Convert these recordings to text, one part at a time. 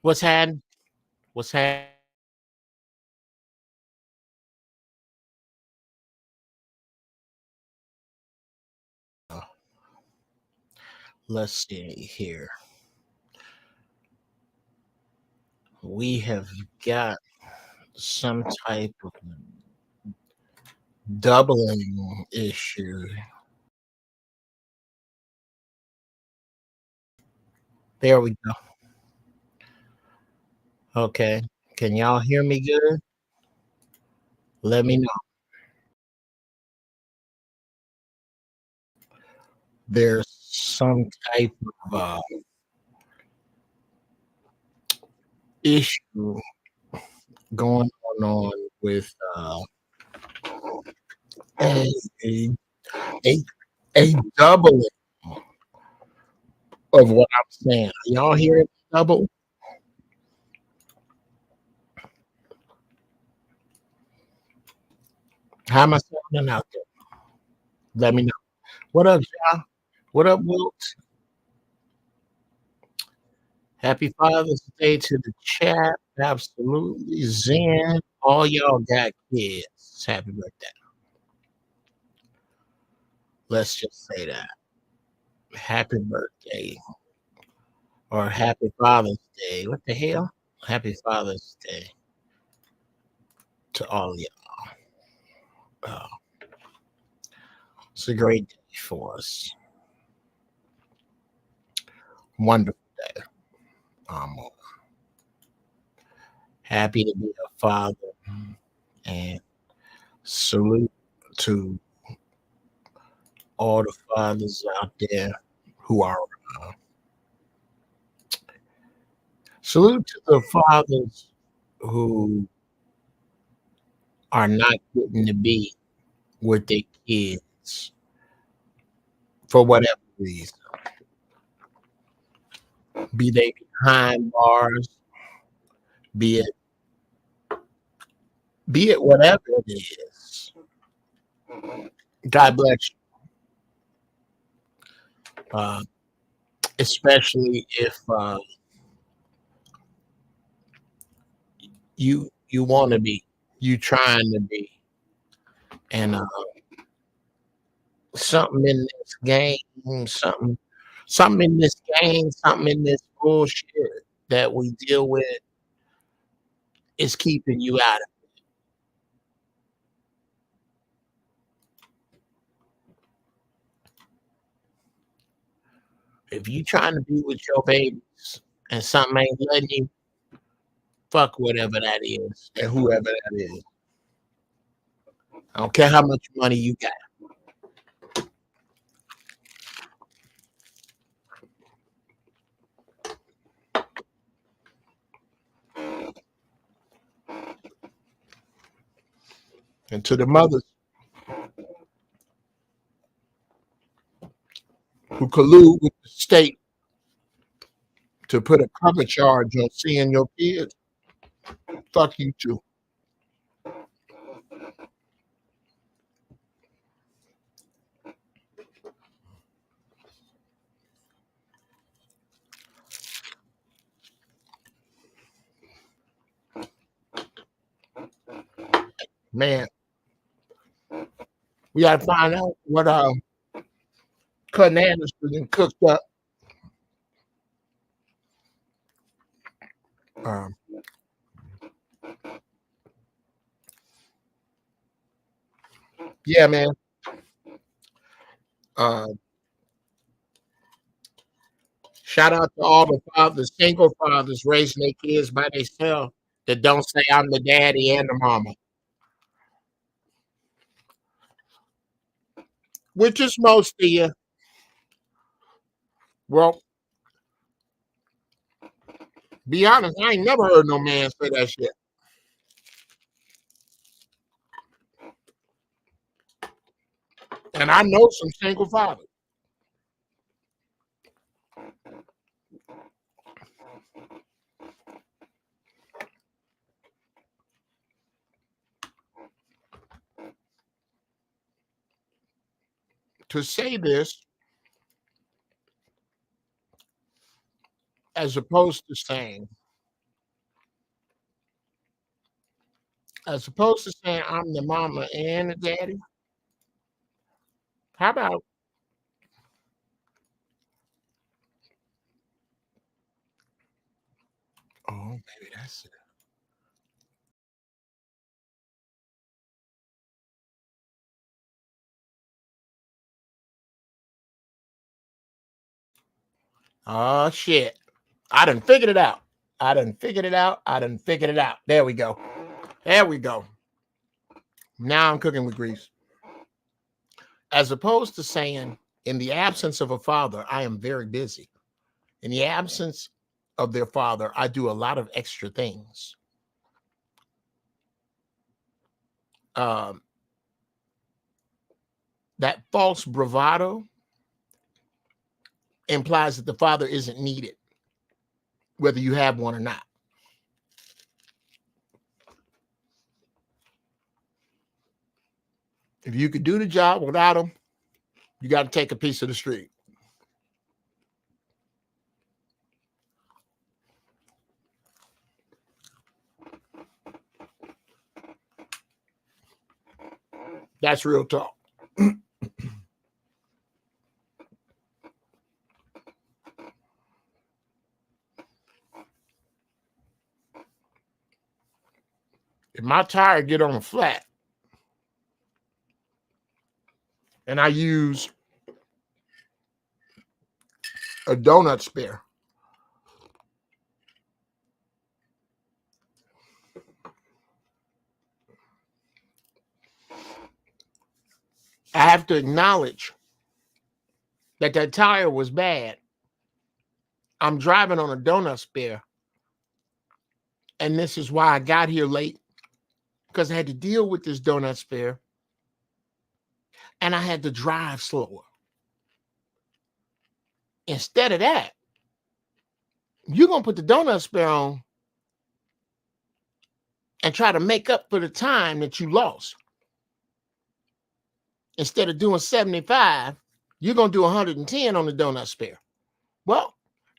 What's happening? What's happening? Let's see here. We have got some type of doubling issue. There we go. Okay. Can y'all hear me good? Let me know. There's some type of issue going on with a, a, a, a doubling of what I'm saying. Y'all hear it double? How am I sounding out there? Let me know. What up, y'all? What up, Wilt? Happy Father's Day to the chat. Absolutely. Zen. All y'all got kids. Happy birthday. Let's just say that. Happy birthday. Or happy Father's Day. What the hell? Happy Father's Day to all y'all. It's a great day for us. Wonderful day. Um, happy to be a father and salute to all the fathers out there who are salute to the fathers who are not getting to be with their kids for whatever reason. Be they behind bars, be it whatever it is. God bless you. Especially if you want to be, you trying to be, and something in this game, something in this game, something in this bullshit that we deal with is keeping you out of it. If you trying to be with your babies and something ain't letting you, fuck whatever that is and whoever that is. I don't care how much money you got. And to the mothers who collude with the state to put a cover charge on seeing your kids, fuck you too. Man, we gotta find out what Cutting Anderson cooked up. Um, yeah, man. Uh, Shout out to all the fathers, single fathers raising their kids by themselves that don't say I'm the daddy and the mama, which is most of you. Well, be honest, I ain't never heard no man say that shit. And I know some single fathers. To say this as opposed to saying As opposed to saying I'm the mama and the daddy. How about oh, maybe that's it. Oh shit. I done figured it out. I done figured it out. I done figured it out. There we go. There we go. Now I'm cooking with grease. As opposed to saying, in the absence of a father, I am very busy. In the absence of their father, I do a lot of extra things. Um, that false bravado implies that the father isn't needed, whether you have one or not. If you could do the job without him, you got to take a piece of the street. That's real talk. If my tire get on a flat and I use a donut spare, I have to acknowledge that that tire was bad. I'm driving on a donut spare, and this is why I got here late, because I had to deal with this donut spare, and I had to drive slower. Instead of that, you're going to put the donut spare on and try to make up for the time that you lost. Instead of doing 75, you're going to do 110 on the donut spare. Well,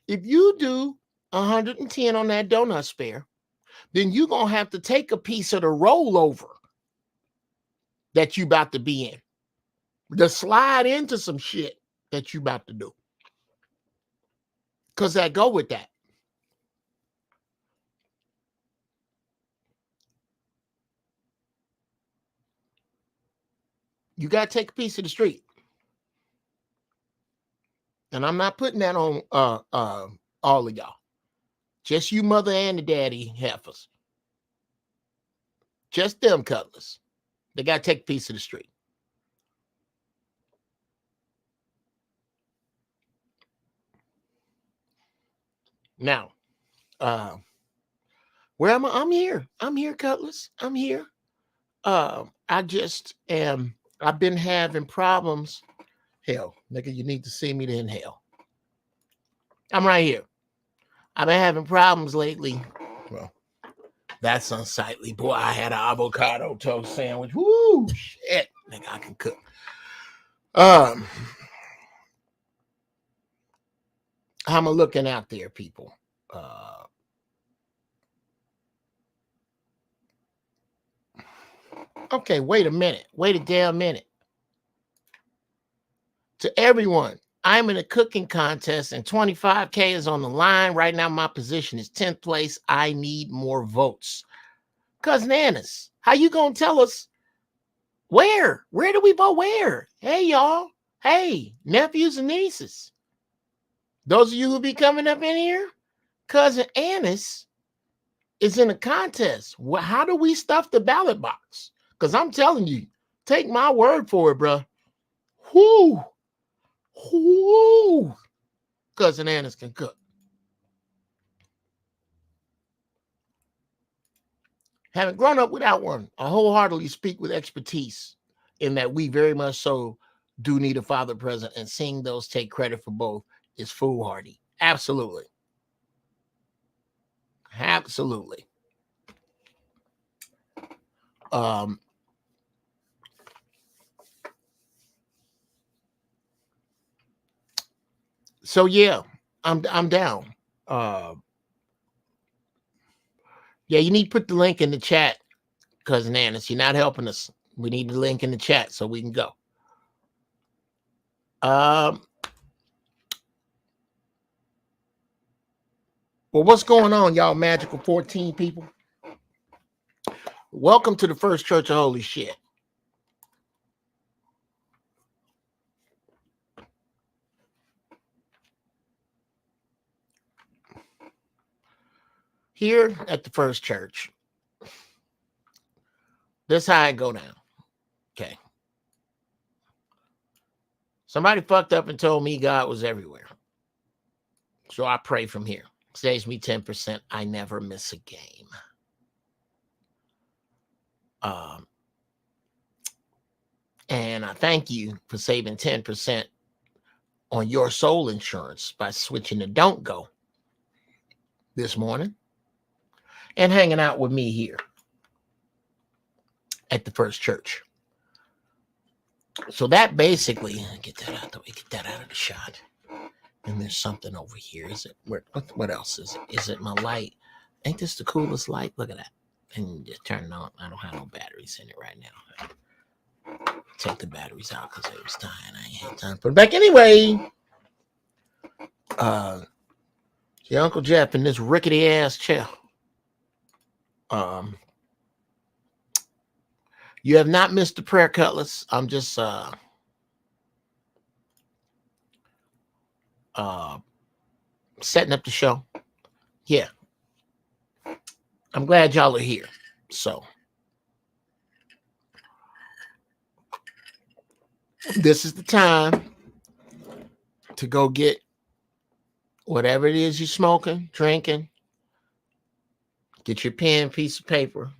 if you do 110 on that donut spare, then you're going to have to take a piece of the rollover that you about to be in, to slide into some shit that you about to do. Because I go with that. You got to take a piece of the street. And I'm not putting that on all of y'all. Just you mother and the daddy heifers. Just them cutlers. They got to take a piece of the street. Now, where am I? I'm here. I'm here, Cutlass. I'm here. I just am. I've been having problems. Hell, nigga, you need to see me to inhale. I'm right here. I've been having problems lately. Well, that's unsightly. Boy, I had an avocado toast sandwich. Woo, shit. Nigga, I can cook. How am I looking out there, people? Okay, wait a minute. Wait a damn minute. To everyone, I'm in a cooking contest and 25K is on the line. Right now, my position is 10th place. I need more votes. Cousin Annis, how you gonna tell us where? Where do we vote? Where? Hey, y'all. Hey, nephews and nieces. Those of you who be coming up in here, Cousin Annis is in a contest. How do we stuff the ballot box? Because I'm telling you, take my word for it, bro. Whoo! Whoo! Cousin Annis can cook. Having grown up without one, I wholeheartedly speak with expertise in that we very much so do need a father present, and seeing those take credit for both is foolhardy. Absolutely. Absolutely. So yeah, I'm down. Yeah, you need to put the link in the chat, Cousin Annis, you're not helping us. We need the link in the chat so we can go. Well, what's going on, y'all magical 14 people? Welcome to the First Church of Holy Shit. Here at the First Church, this how it go down. Okay. Somebody fucked up and told me God was everywhere. So I pray from here. Saves me 10%. I never miss a game. And I thank you for saving 10% on your soul insurance by switching to Don't Go this morning and hanging out with me here at the First Church. So that basically, get that out the way, get that out of the shot. And there's something over here. Is it what else is it? Is it my light? Ain't this the coolest light? Look at that. And just turn it on. I don't have no batteries in it right now. Take the batteries out because they was dying. I ain't had time to put it back anyway. Your Uncle Jeff in this rickety ass chair. You have not missed the prayer, Cutlass. I'm just setting up the show. Yeah. I'm glad y'all are here. So this is the time to go get whatever it is you're smoking, drinking. Get your pen, piece of paper.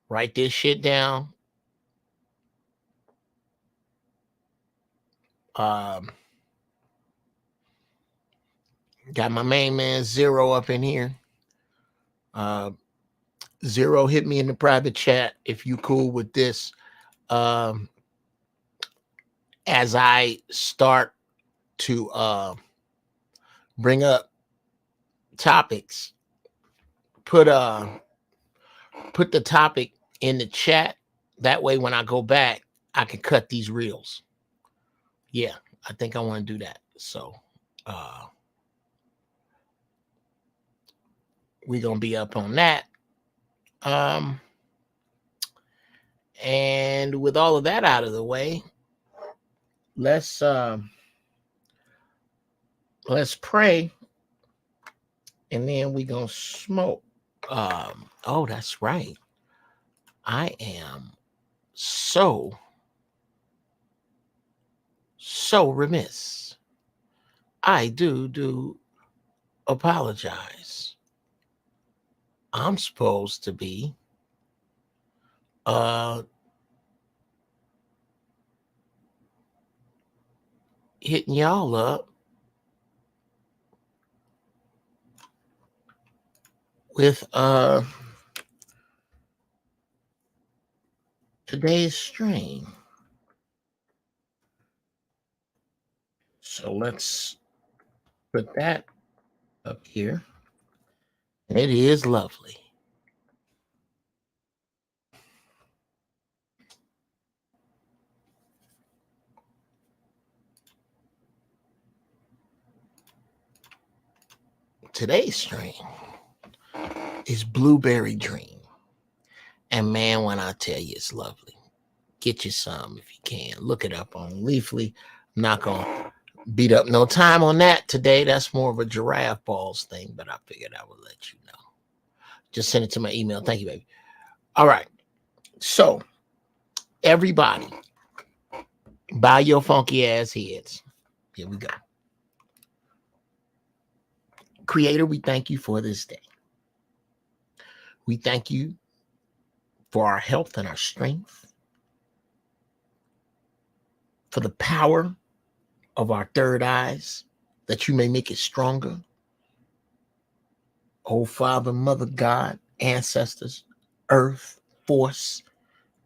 Write this shit down. Got my main man Zero up in here. Zero, hit me in the private chat if you cool with this. As I start to bring up topics, put the topic in the chat. That way, when I go back, I can cut these reels. Yeah, I think I want to do that. So we're gonna be up on that. And with all of that out of the way, let's pray, and then we gonna smoke. Oh, that's right. I am so remiss. I do apologize. I'm supposed to be hitting y'all up with today's stream. So let's put that up here. It is lovely. Today's stream is Blueberry Dream. And man, when I tell you it's lovely, get you some if you can. Look it up on Leafly. I'm not going to beat up no time on that today. That's more of a giraffe balls thing, but I figured I would let you know. Just send it to my email. Thank you, baby. All right. So, everybody, bow your funky ass heads. Here we go. Creator, we thank you for this day. We thank you for our health and our strength, for the power of our third eyes, that you may make it stronger. Oh, Father, Mother, God, ancestors, earth, force,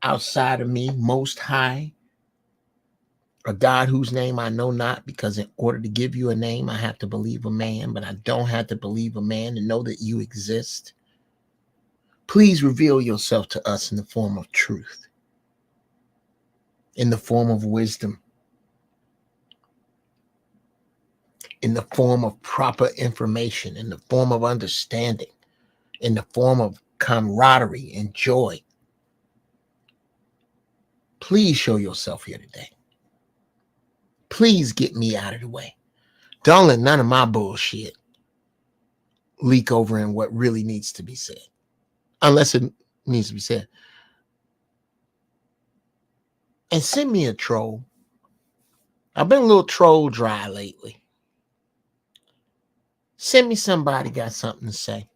outside of me, most high, a God whose name I know not, because in order to give you a name, I have to believe a man, but I don't have to believe a man to know that you exist. Please reveal yourself to us in the form of truth, in the form of wisdom, in the form of proper information, in the form of understanding, in the form of camaraderie and joy. Please show yourself here today. Please get me out of the way. Don't let none of my bullshit leak over in what really needs to be said, unless it needs to be said. And send me a troll. I've been a little troll dry lately. Send me somebody got something to say.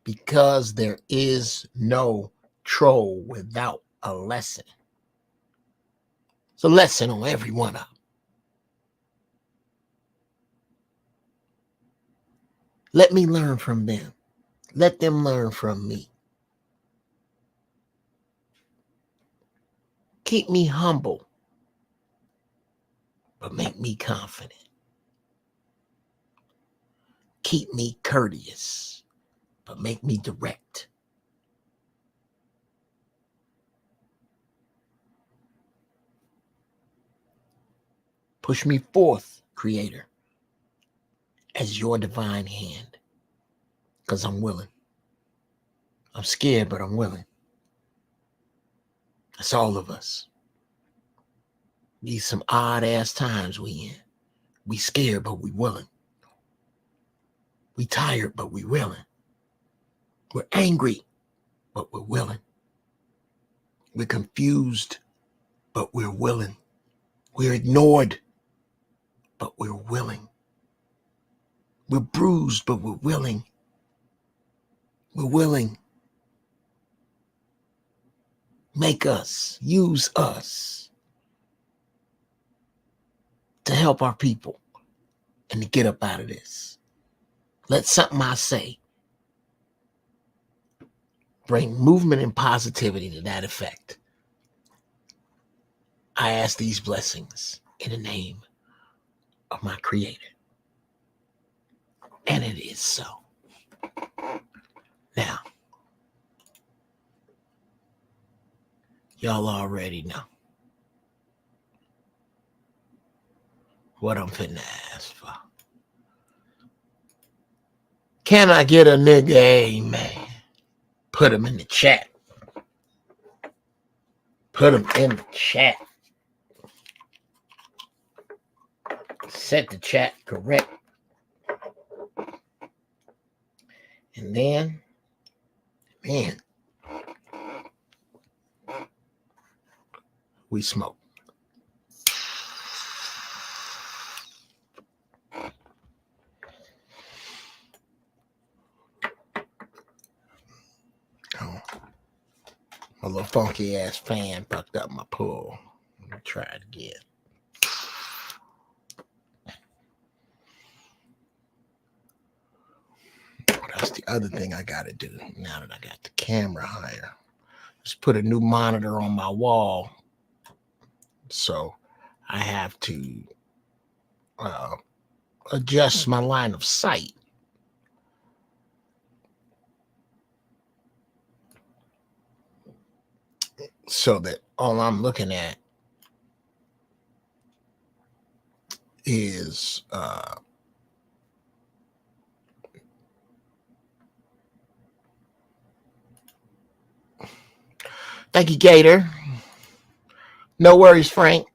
Because there is no troll without a lesson. It's a lesson on every one of them. Let me learn from them. Let them learn from me. Keep me humble, but make me confident. Keep me courteous, but make me direct. Push me forth, Creator, as your divine hand, because I'm willing. I'm scared, but I'm willing. That's all of us. These some odd ass times we in. We scared, but we willing. We tired, but we willing. We're angry, but we're willing. We're confused, but we're willing. We're ignored, but we're willing. We're bruised, but we're willing. We're willing. Make us, use us to help our people and to get up out of this. Let something I say bring movement and positivity to that effect. I ask these blessings in the name of my Creator. And it is so. Now, y'all already know what I'm finna ask for. Can I get a nigga amen? Put him in the chat. Put him in the chat. Set the chat correct. And then, man, we smoke. Oh, my little funky ass fan fucked up my pool. Let me try it again. That's the other thing I gotta do now that I got the camera higher. Just put a new monitor on my wall. So I have to adjust my line of sight. So that all I'm looking at is thank you, Gator. No worries, Frank.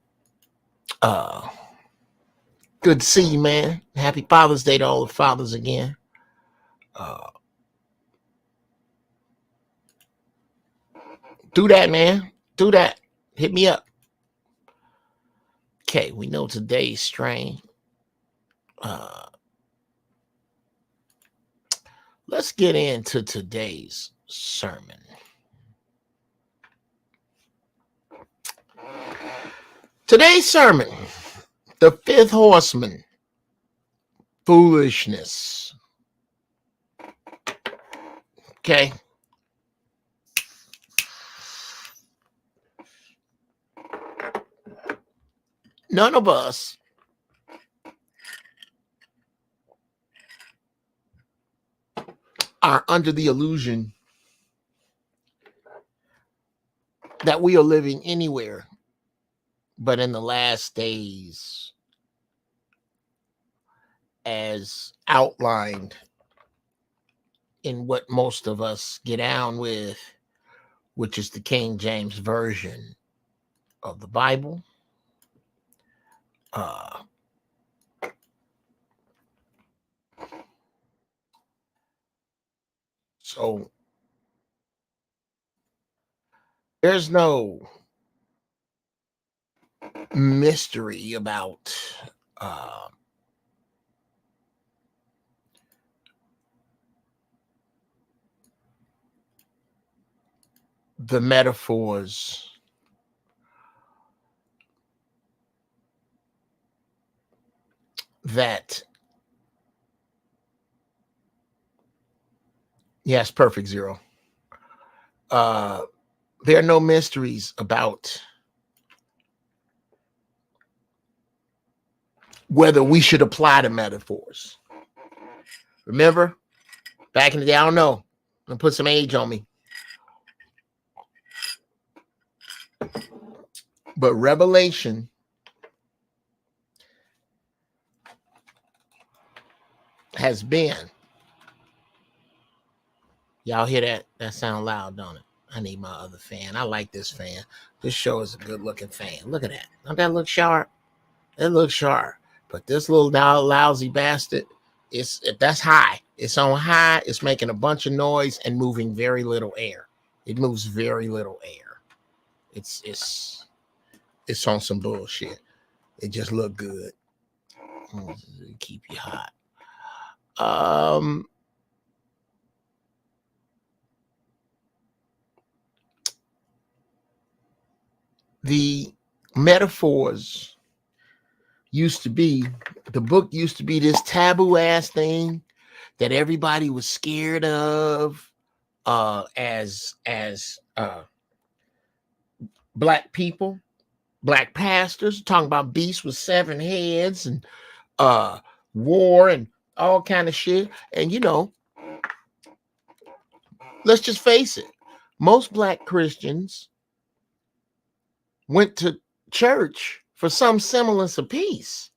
Good to see you, man. Happy Father's Day to all the fathers again. Do that, man. Do that. Hit me up. Okay, we know today's strain. Let's get into today's sermon. Today's sermon, the fifth horseman, foolishness. Okay. None of us are under the illusion that we are living anywhere but in the last days, as outlined in what most of us get down with, which is the King James Version of the Bible. So there's no mystery about the metaphors that, yes, perfect zero. There are no mysteries about whether we should apply the metaphors. Remember, back in the day, I don't know, I'm gonna put some age on me, but Revelation has been, y'all hear that? That sound loud, don't it? I need my other fan. I like this fan. This show is a good looking fan. Look at that. Don't that look sharp? It looks sharp. But this little lousy bastard, if that's high, it's on high, it's making a bunch of noise and moving very little air. It moves very little air. It's on some bullshit. It just look good. Keep you hot. The metaphors used to be, the book used to be this taboo ass thing that everybody was scared of, as black people, black pastors, talking about beasts with 7 heads and war and all kind of shit. And you know, let's just face it, most black Christians went to church for some semblance of peace.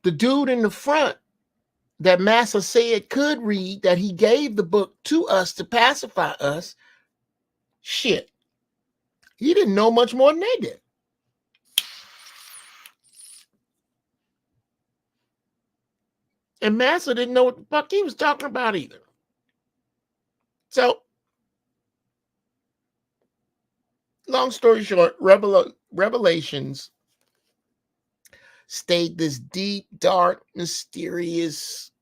The dude in the front that Massa said could read, that he gave the book to us to pacify us, shit, he didn't know much more than they did. And Massa didn't know what the fuck he was talking about either. So, long story short, Revelations state this deep, dark, mysterious,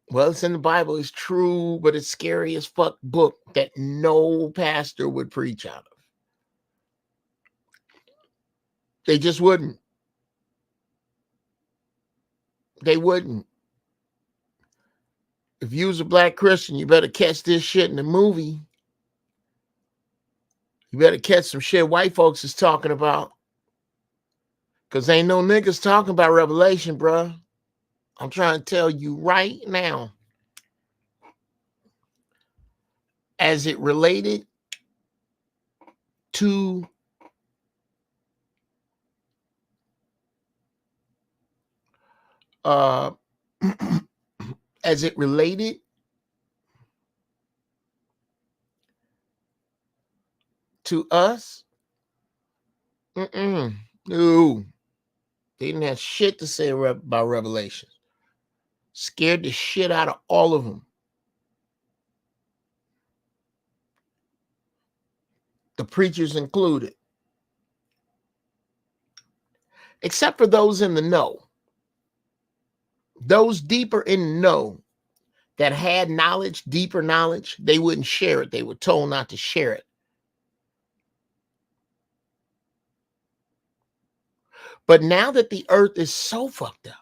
well, it's in the Bible, it's true, but it's scary as fuck book that no pastor would preach out of. They just wouldn't. They wouldn't. If you was a black Christian, you better catch this shit in the movie. You better catch some shit white folks is talking about. Because ain't no niggas talking about Revelation, bruh. I'm trying to tell you right now. As it related to as it related to us, no, they didn't have shit to say about Revelation. Scared the shit out of all of them. The preachers included. Except for those in the know. Those deeper in the know that had knowledge, deeper knowledge, they wouldn't share it. They were told not to share it. But now that the earth is so fucked up,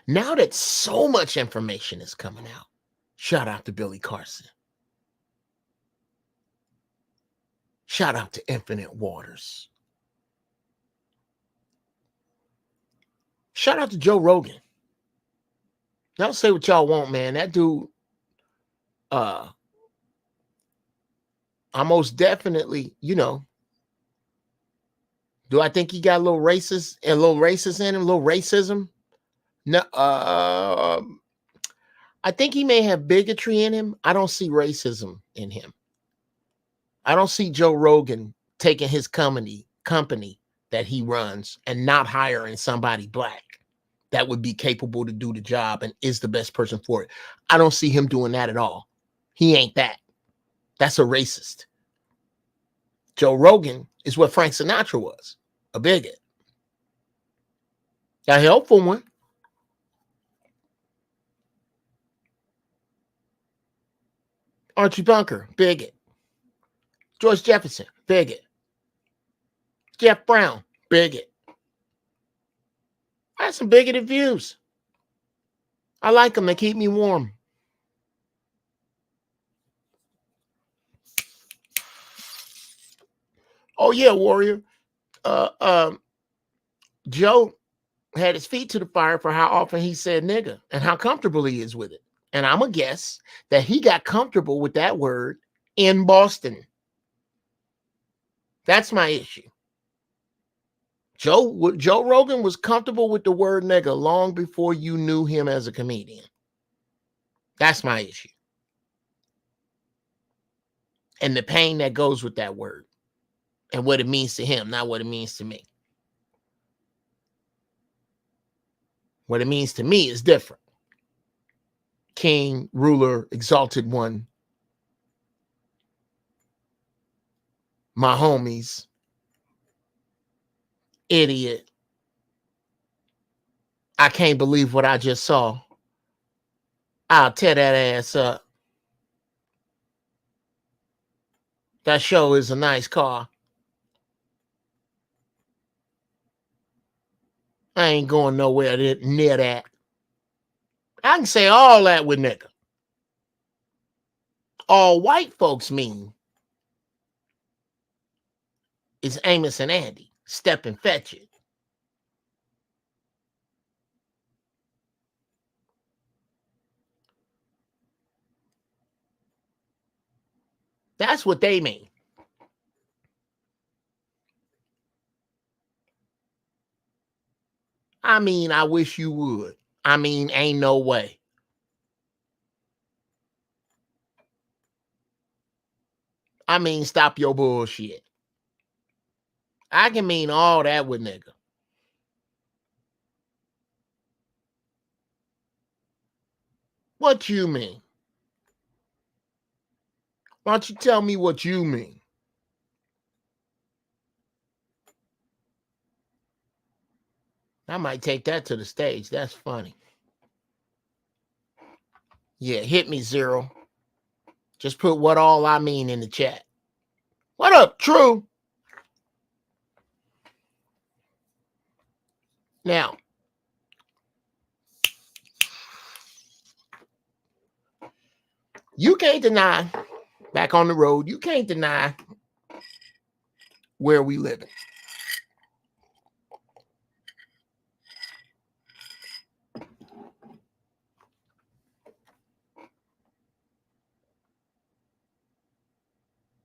now that so much information is coming out, shout out to Billy Carson. Shout out to Infinite Waters. Shout out to Joe Rogan. Y'all say what y'all want, man. That dude, I most definitely, do I think he got a little racist in him, a little racism? No, I think he may have bigotry in him. I don't see racism in him. I don't see Joe Rogan taking his company that he runs and not hiring somebody black that would be capable to do the job and is the best person for it. I don't see him doing that at all. He ain't that. That's a racist. Joe Rogan is what Frank Sinatra was, a bigot. A helpful one. Archie Bunker, bigot. George Jefferson, bigot. Jeff Brown, bigot. I have some bigoted views. I like them. They keep me warm. Oh, yeah, Warrior. Joe had his feet to the fire for how often he said nigga and how comfortable he is with it. And I'm going to guess that he got comfortable with that word in Boston. That's my issue. Joe Rogan was comfortable with the word nigga long before you knew him as a comedian. That's my issue. And the pain that goes with that word and what it means to him, not what it means to me. What it means to me is different. King, ruler, exalted one. My homies. Idiot. I can't believe what I just saw. I'll tear that ass up. That show is a nice car. I ain't going nowhere near that. I can say all that with nigga. All white folks mean is Amos and Andy. Step and fetch it. That's what they mean. I mean, I wish you would. I mean, ain't no way. I mean, stop your bullshit. I can mean all that with nigga. What you mean? Why don't you tell me what you mean? I might take that to the stage. That's funny. Yeah, hit me, Zero. Just put what all I mean in the chat. What up, True? Now, you can't deny, back on the road, you can't deny where we living.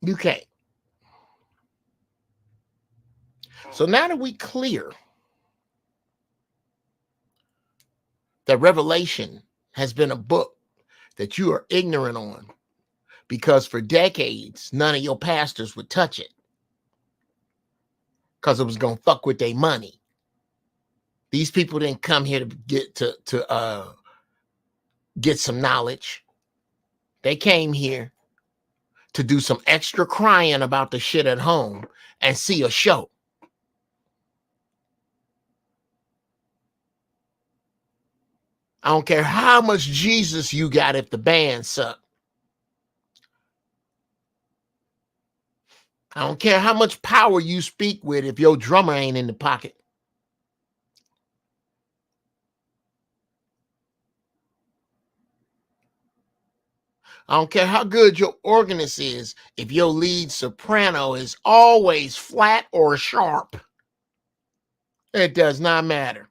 You can't. So now that we clear that Revelation has been a book that you are ignorant on because for decades, none of your pastors would touch it because it was going to fuck with their money. These people didn't come here to get some knowledge. They came here to do some extra crying about the shit at home and see a show. I don't care how much Jesus you got if the band suck. I don't care how much power you speak with if your drummer ain't in the pocket. I don't care how good your organist is, if your lead soprano is always flat or sharp, it does not matter.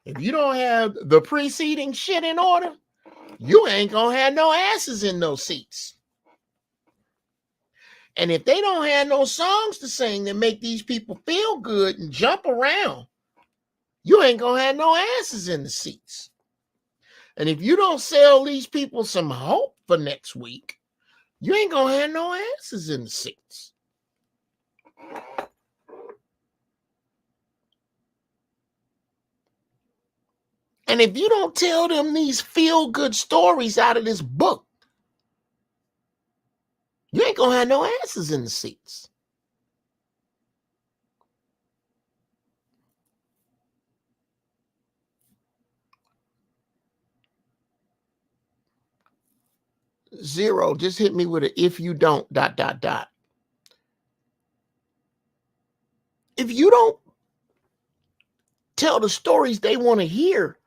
If you don't have the preceding shit in order, you ain't gonna have no asses in those seats. And if they don't have no songs to sing that make these people feel good and jump around, you ain't gonna have no asses in the seats. And if you don't sell these people some hope for next week, you ain't gonna have no asses in the seats. And if you don't tell them these feel-good stories out of this book, you ain't gonna have no asses in the seats. Zero, just hit me with a if you don't, ... If you don't tell the stories they want to hear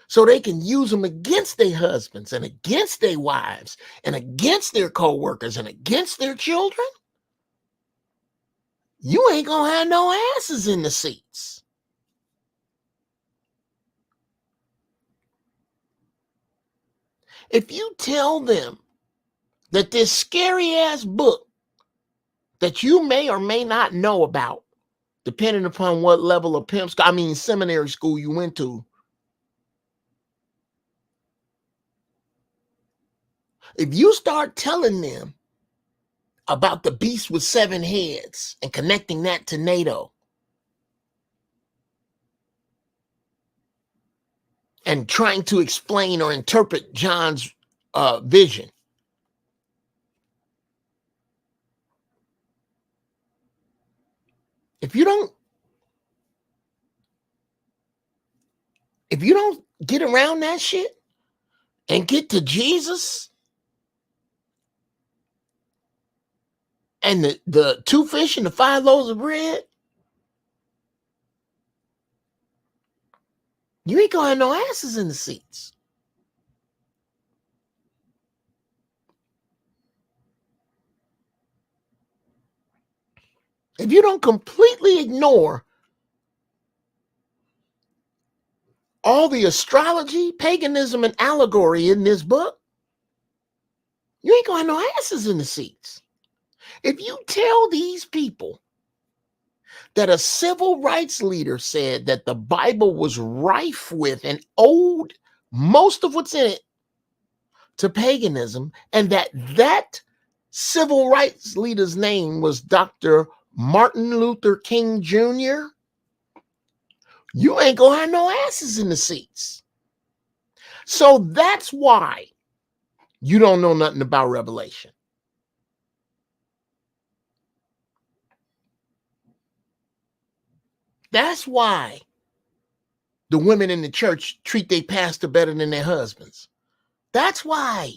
so they can use them against their husbands and against their wives and against their co-workers and against their children, you ain't gonna have no asses in the seats. If you tell them that this scary ass book that you may or may not know about, depending upon what level of seminary school you went to, if you start telling them about the beast with 7 heads and connecting that to NATO and trying to explain or interpret John's vision, if you don't get around that shit and get to Jesus and the 2 fish and the 5 loaves of bread, you ain't gonna have no asses in the seats. If you don't completely ignore all the astrology, paganism, and allegory in this book, you ain't gonna have no asses in the seats. If you tell these people that a civil rights leader said that the Bible was rife with and owed most of what's in it to paganism, and that civil rights leader's name was Dr. Martin Luther King Jr., you ain't gonna have no asses in the seats. So that's why you don't know nothing about Revelation. That's why the women in the church treat their pastor better than their husbands. That's why.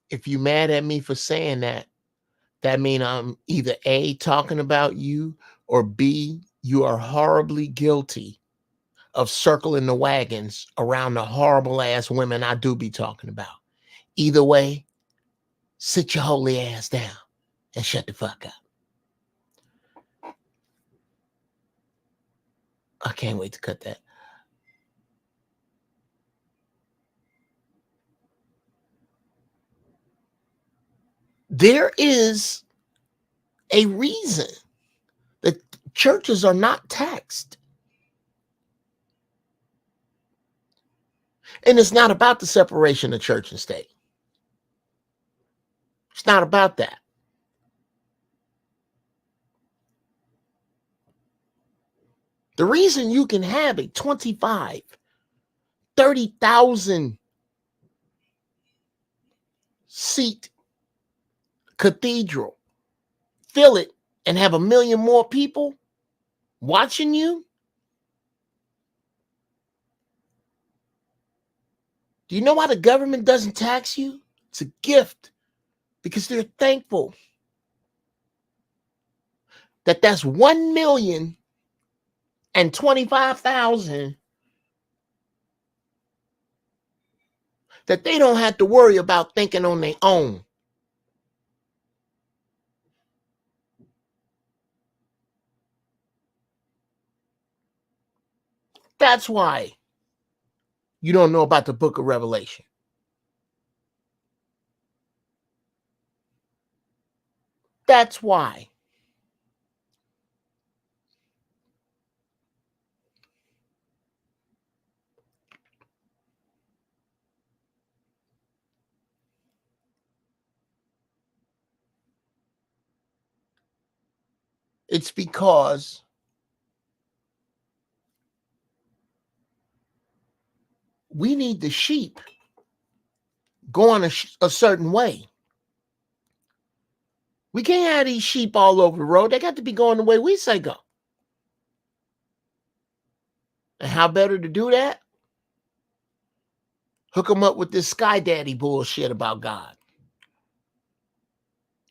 If you mad at me for saying that, that means I'm either A, talking about you, or B, you are horribly guilty of circling the wagons around the horrible ass women I do be talking about. Either way, sit your holy ass down and shut the fuck up. I can't wait to cut that. There is a reason that churches are not taxed. And it's not about the separation of church and state. It's not about that. The reason you can have a 25, 30,000 seat cathedral, fill it, and have 1 million more people watching you. Do you know why the government doesn't tax you? It's a gift because they're thankful that's 1,025,000 that they don't have to worry about thinking on their own. That's why you don't know about the book of Revelation. That's why. It's because we need the sheep going a certain way. We can't have these sheep all over the road. They got to be going the way we say go. And how better to do that? Hook them up with this Sky Daddy bullshit about God.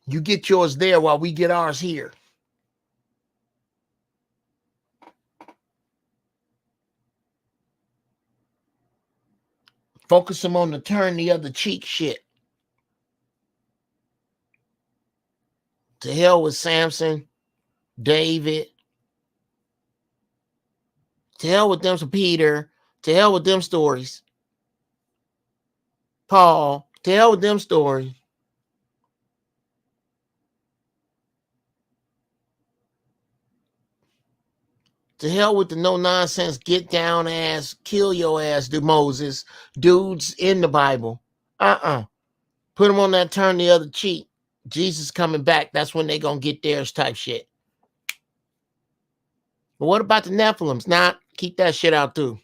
You get yours there while we get ours here. Focus them on the turn the other cheek shit. To hell with Samson, David. To hell with them, Peter. To hell with them stories. Paul. To hell with them stories. To hell with the no nonsense, get down ass, kill your ass, do Moses, dudes in the Bible. Put them on that turn the other cheek. Jesus coming back. That's when they gonna get theirs type shit. But what about the Nephilims? Nah, keep that shit out too.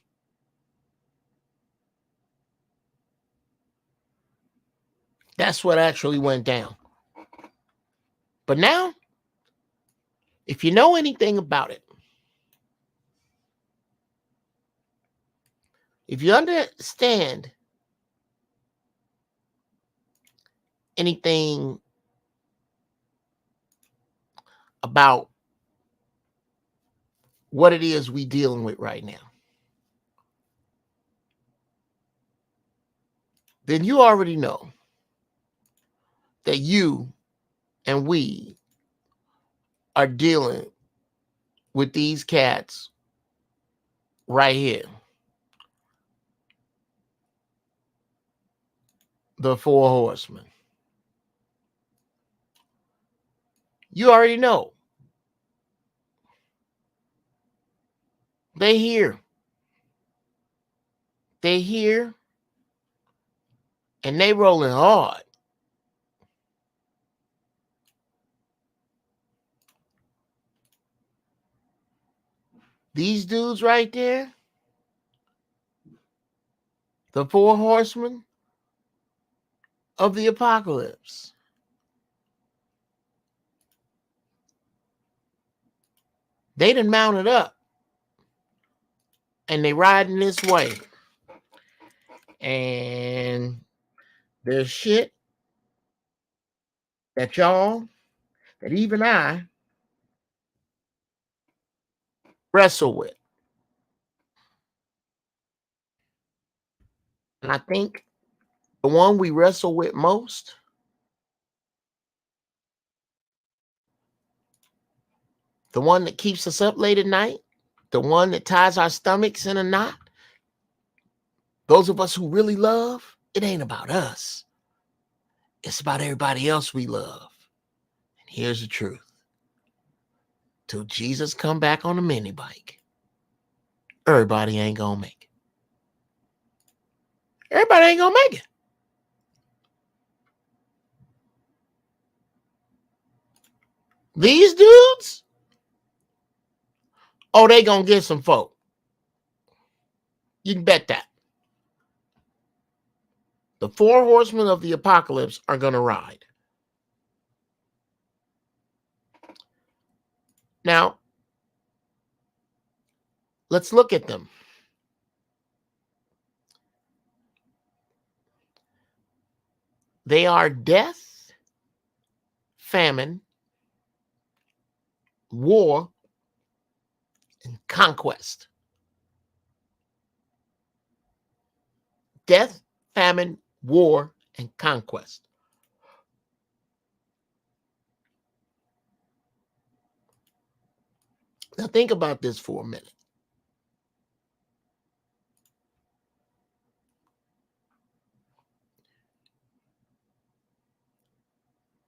That's what actually went down. But now, if you know anything about it, if you understand anything about what it is we dealing with right now, then you already know that you and we are dealing with these cats right here. The four horsemen. You already know. They here. They here. And they rolling hard. These dudes right there, the four horsemen of the apocalypse. They done mounted up. And they riding this way. And there's shit that y'all, that even I, wrestle with. And I think the one we wrestle with most, the one that keeps us up late at night, the one that ties our stomachs in a knot, those of us who really love, it ain't about us. It's about everybody else we love. And here's the truth. Till Jesus come back on a mini bike, everybody ain't gonna make it. Everybody ain't gonna make it. These dudes, oh, they gonna get some folk. You can bet that. The four horsemen of the apocalypse are gonna ride. Now, let's look at them. They are death, famine, war, and conquest. Death, famine, war, and conquest. Now think about this for a minute.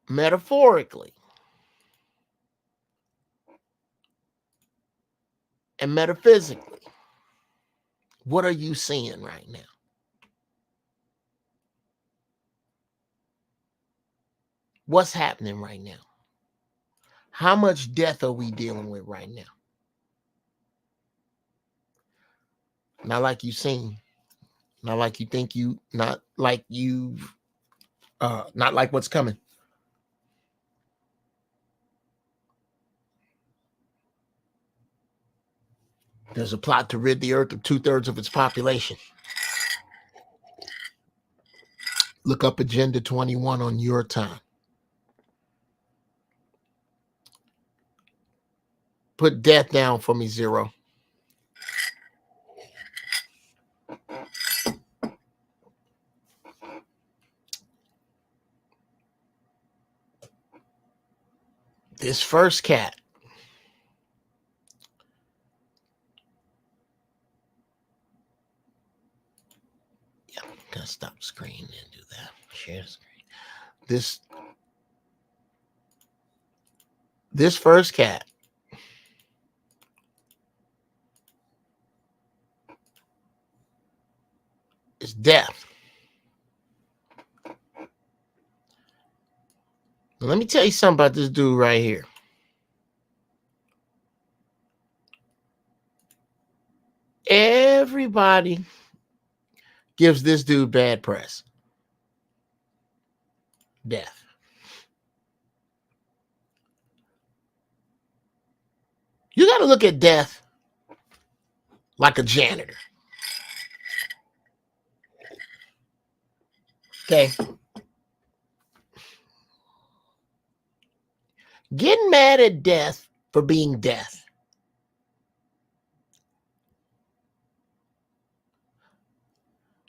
Metaphorically and metaphysically, what are you seeing right now? What's happening right now? How much death are we dealing with right now? Not like you seen, not like you think you, not like you, not like what's coming. There's a plot to rid the earth of 2/3 of its population. Look up Agenda 21 on your time. Put death down for me, Zero. This first cat I'm gonna stop the screen and do that. Share the screen. This first cat is death. Now, let me tell you something about this dude right here. Everybody gives this dude bad press. Death. You got to look at death like a janitor. Okay. Getting mad at death for being death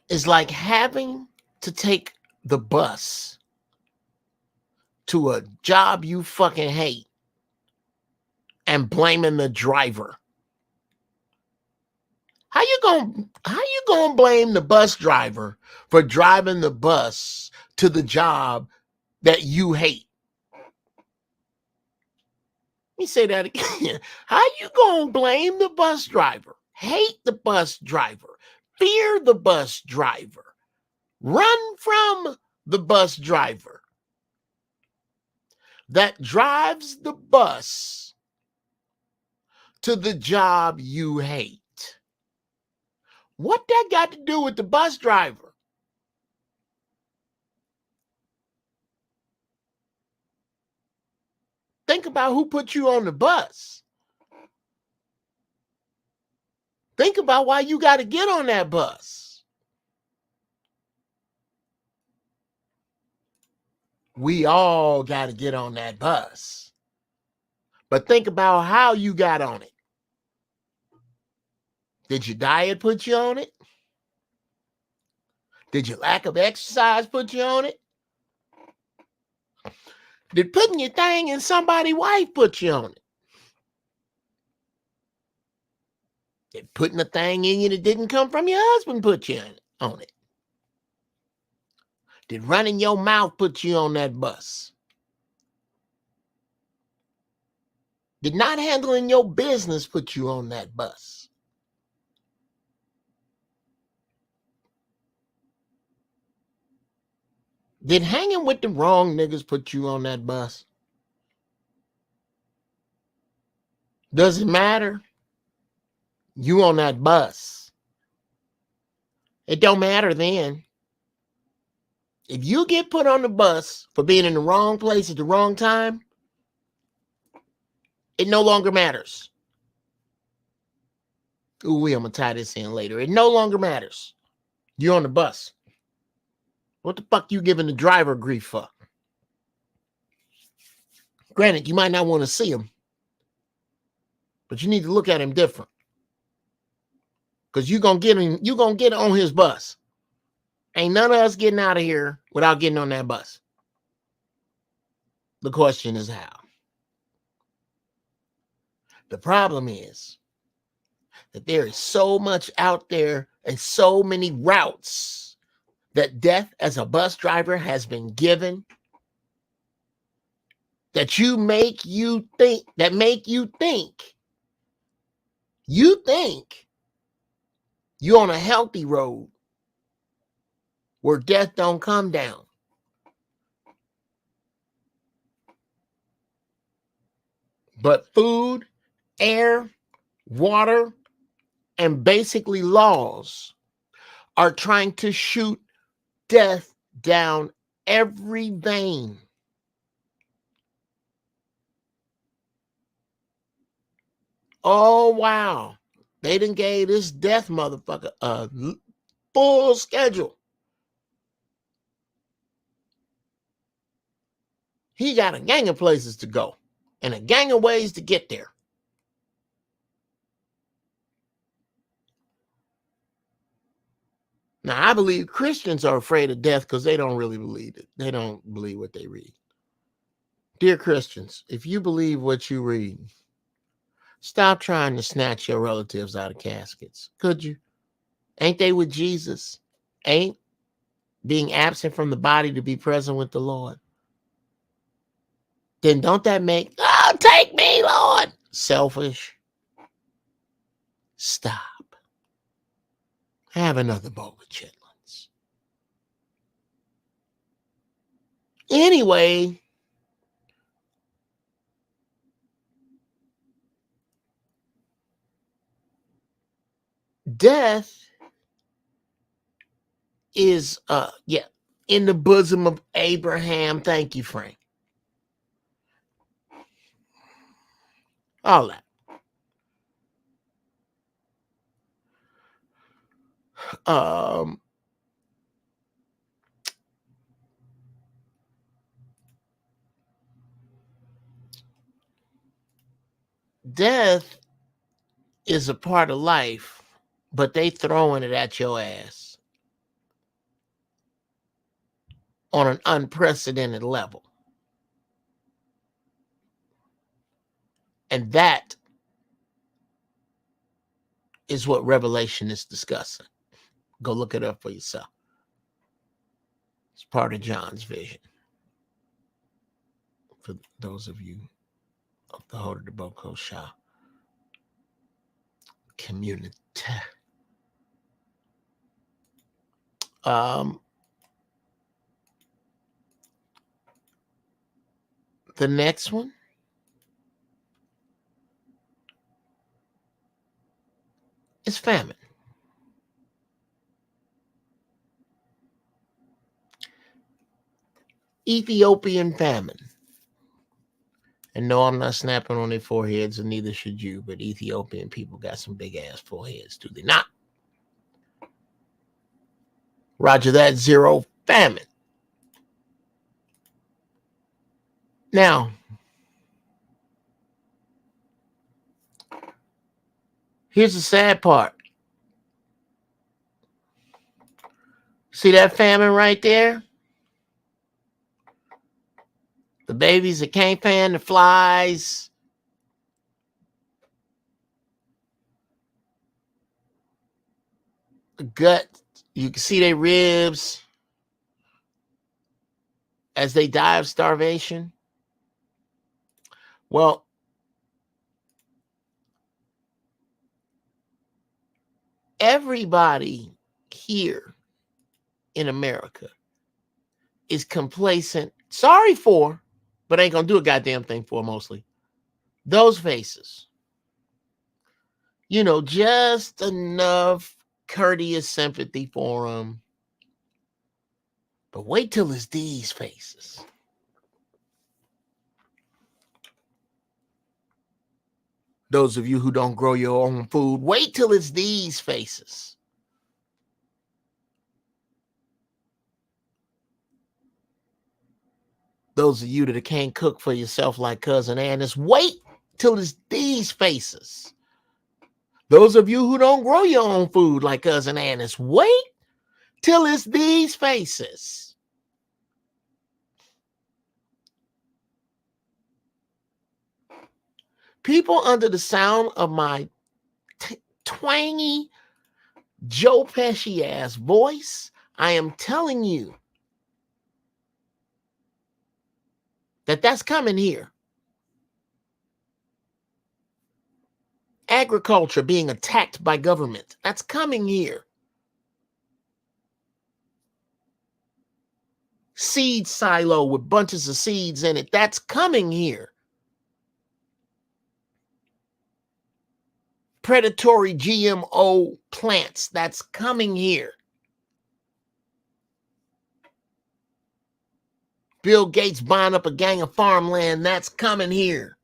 is like having to take the bus to a job you fucking hate and blaming the driver. How you gonna blame the bus driver for driving the bus to the job that you hate? Let me say that again. How you gonna blame the bus driver, hate the bus driver, fear the bus driver, run from the bus driver that drives the bus to the job you hate? What that got to do with the bus driver? Think about who put you on the bus. Think about why you got to get on that bus. We all got to get on that bus. But think about how you got on it. Did your diet put you on it? Did your lack of exercise put you on it? Did putting your thing in somebody's wife put you on it? Did putting a thing in you that didn't come from your husband put you on it? Did running your mouth put you on that bus? Did not handling your business put you on that bus? Did hanging with the wrong niggas put you on that bus? Does it matter? You on that bus. It don't matter then. If you get put on the bus for being in the wrong place at the wrong time, it no longer matters. Ooh, I'm gonna tie this in later. It no longer matters. You're on the bus. What the fuck you giving the driver grief for? Granted, you might not want to see him, But you need to look at him different. Because you're gonna get on his bus. Ain't none of us getting out of here without getting on that bus. The question is how. The problem is that there is so much out there and so many routes that death as a bus driver has been given that make you think you're on a healthy road where death don't come down. But food, air, water, and basically laws are trying to shoot death down every vein. Oh, wow. They done gave this death motherfucker a full schedule. He got a gang of places to go and a gang of ways to get there. Now, I believe Christians are afraid of death because they don't really believe it. They don't believe what they read. Dear Christians, if you believe what you read, stop trying to snatch your relatives out of caskets. Could you? Ain't they with Jesus? Ain't being absent from the body to be present with the Lord? Then don't that make, oh, take me, Lord, selfish? Stop. Have another bowl of chitlins. Anyway, death is in the bosom of Abraham. Thank you, Frank. All that. Death is a part of life, but they throwing it at your ass on an unprecedented level. And that is what Revelation is discussing. Go look it up for yourself. It's part of John's vision. For those of you of the Hoda de Boko Shah community. The next one is famine. Ethiopian famine. And no, I'm not snapping on their foreheads, and neither should you, but Ethiopian people got some big ass foreheads, do they not? Roger that, zero famine. Now, here's the sad part. See that famine right there? The babies that can't fan, the flies. The gut, you can see their ribs as they die of starvation. Well, everybody here in America is complacent, sorry for, but ain't gonna do a goddamn thing for mostly. Those faces. You know, just enough courteous sympathy for them. But wait till it's these faces. Those of you who don't grow your own food, wait till it's these faces. Those of you that can't cook for yourself like Cousin Annis, wait till it's these faces. Those of you who don't grow your own food like Cousin Annis, wait till it's these faces. People under the sound of my twangy Joe Pesci ass voice, I am telling you that that's coming here. Agriculture being attacked by government, that's coming here. Seed silo with bunches of seeds in it, that's coming here. Predatory GMO plants, that's coming here. Bill Gates buying up a gang of farmland, that's coming here.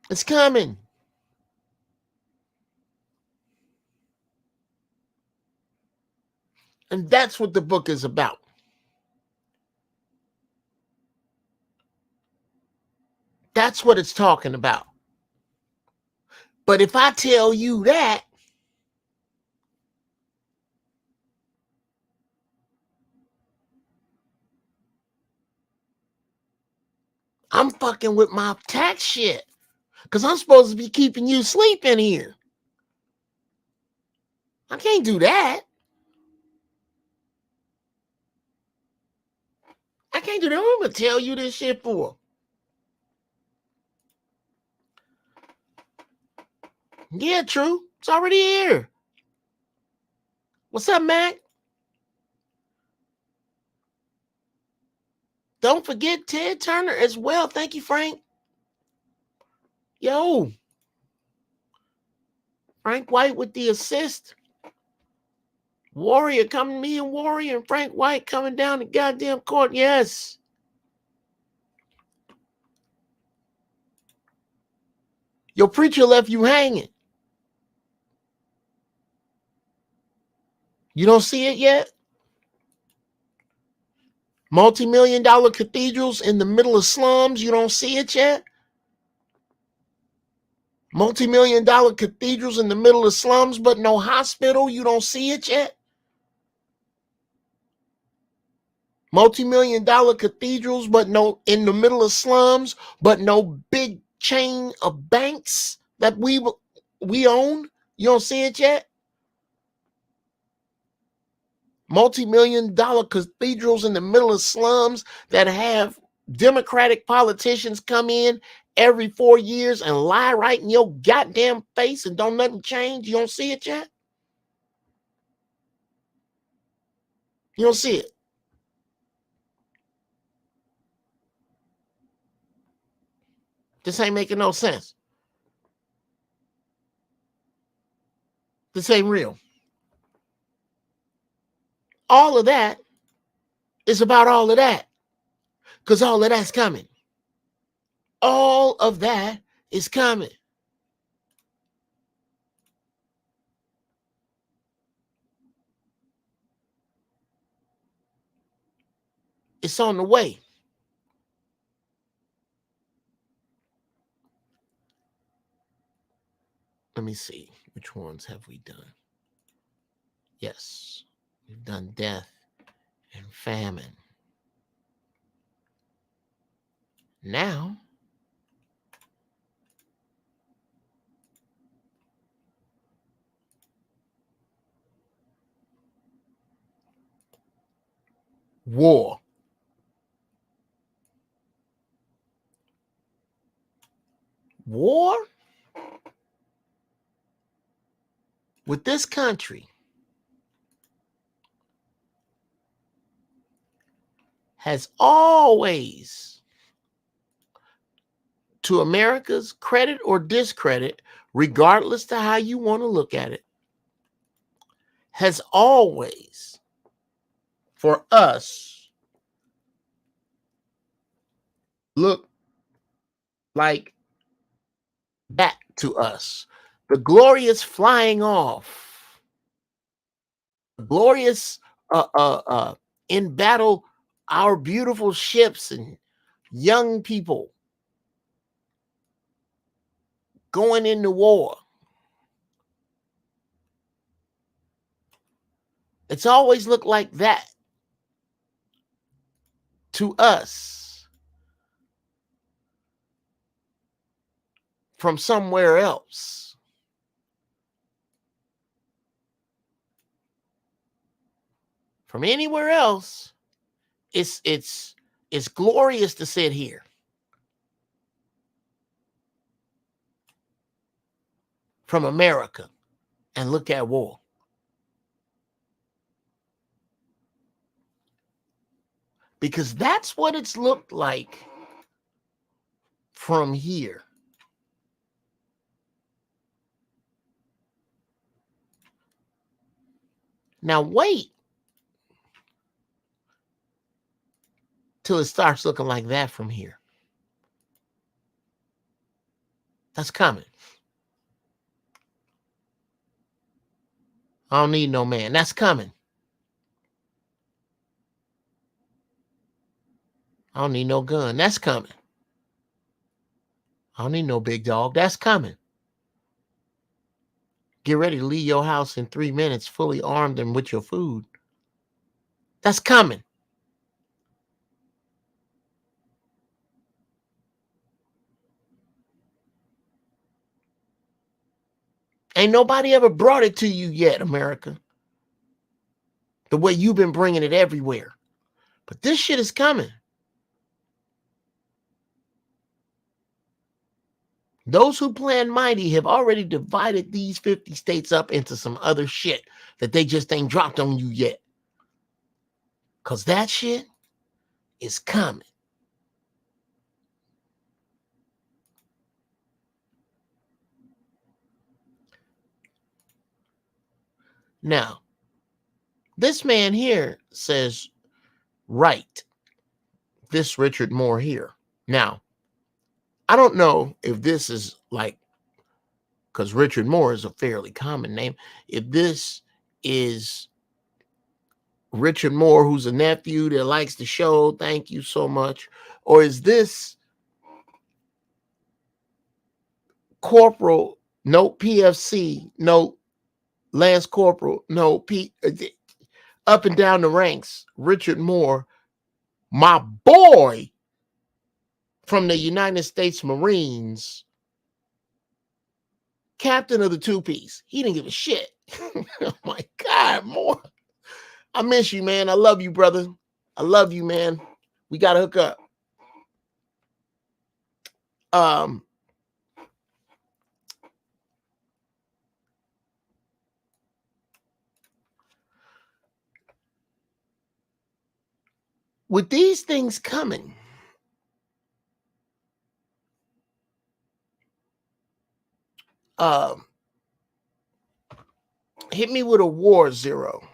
It's coming. And that's what the book is about. That's what it's talking about. But if I tell you that, I'm fucking with my tax shit. Because I'm supposed to be keeping you sleeping here. I can't do that. I can't do that. I'm going to tell you this shit for. Yeah, true. It's already here. What's up, Mac? Don't forget Ted Turner as well. Thank you, Frank. Yo. Frank White with the assist. Warrior coming, me and Warrior and Frank White coming down the goddamn court. Yes. Your preacher left you hanging. You don't see it yet? Multi-million-dollar cathedrals in the middle of slums. You don't see it yet? Multi-million-dollar cathedrals in the middle of slums, but no hospital. You don't see it yet? Multi-million-dollar cathedrals, but no in the middle of slums, but no big chain of banks that we own. You don't see it yet? Multi-million-dollar cathedrals in the middle of slums that have Democratic politicians come in every 4 years and lie right in your goddamn face and don't nothing change. You don't see it yet? You don't see it. This ain't making no sense. This ain't real. All of that is about all of that, because all of that's coming. All of that is coming. It's on the way. Let me see. Which ones have we done? Yes, we've done death and famine. Now, war. War with this country has always, to America's credit or discredit, regardless to how you want to look at it, has always, for us, looked like that to us. The glorious flying off, the glorious uh, uh, uh, in battle our beautiful ships and young people going into war. It's always looked like that to us from somewhere else. From anywhere else, it's glorious to sit here. From America and look at war. Because that's what it's looked like from here. Now wait till it starts looking like that from here. That's coming. I don't need no man. That's coming. I don't need no gun. That's coming. I don't need no big dog. That's coming. Get ready to leave your house in 3 minutes fully armed and with your food. That's coming. Ain't nobody ever brought it to you yet, America. The way you've been bringing it everywhere. But this shit is coming. Those who plan mighty have already divided these 50 states up into some other shit that they just ain't dropped on you yet. Because that shit is coming. Now, this man here says, right, this Richard Moore here. Now, I don't know if this is like, because Richard Moore is a fairly common name, if this is Richard Moore, who's a nephew that likes the show, thank you so much, or is this Corporal, no PFC, no Lance Corporal, no P, up and down the ranks, Richard Moore, my boy from the United States Marines, captain of the two-piece. He didn't give a shit. Oh my God, Moore. I miss you, man. I love you, brother. I love you, man. We got to hook up. With these things coming, hit me with a war zero.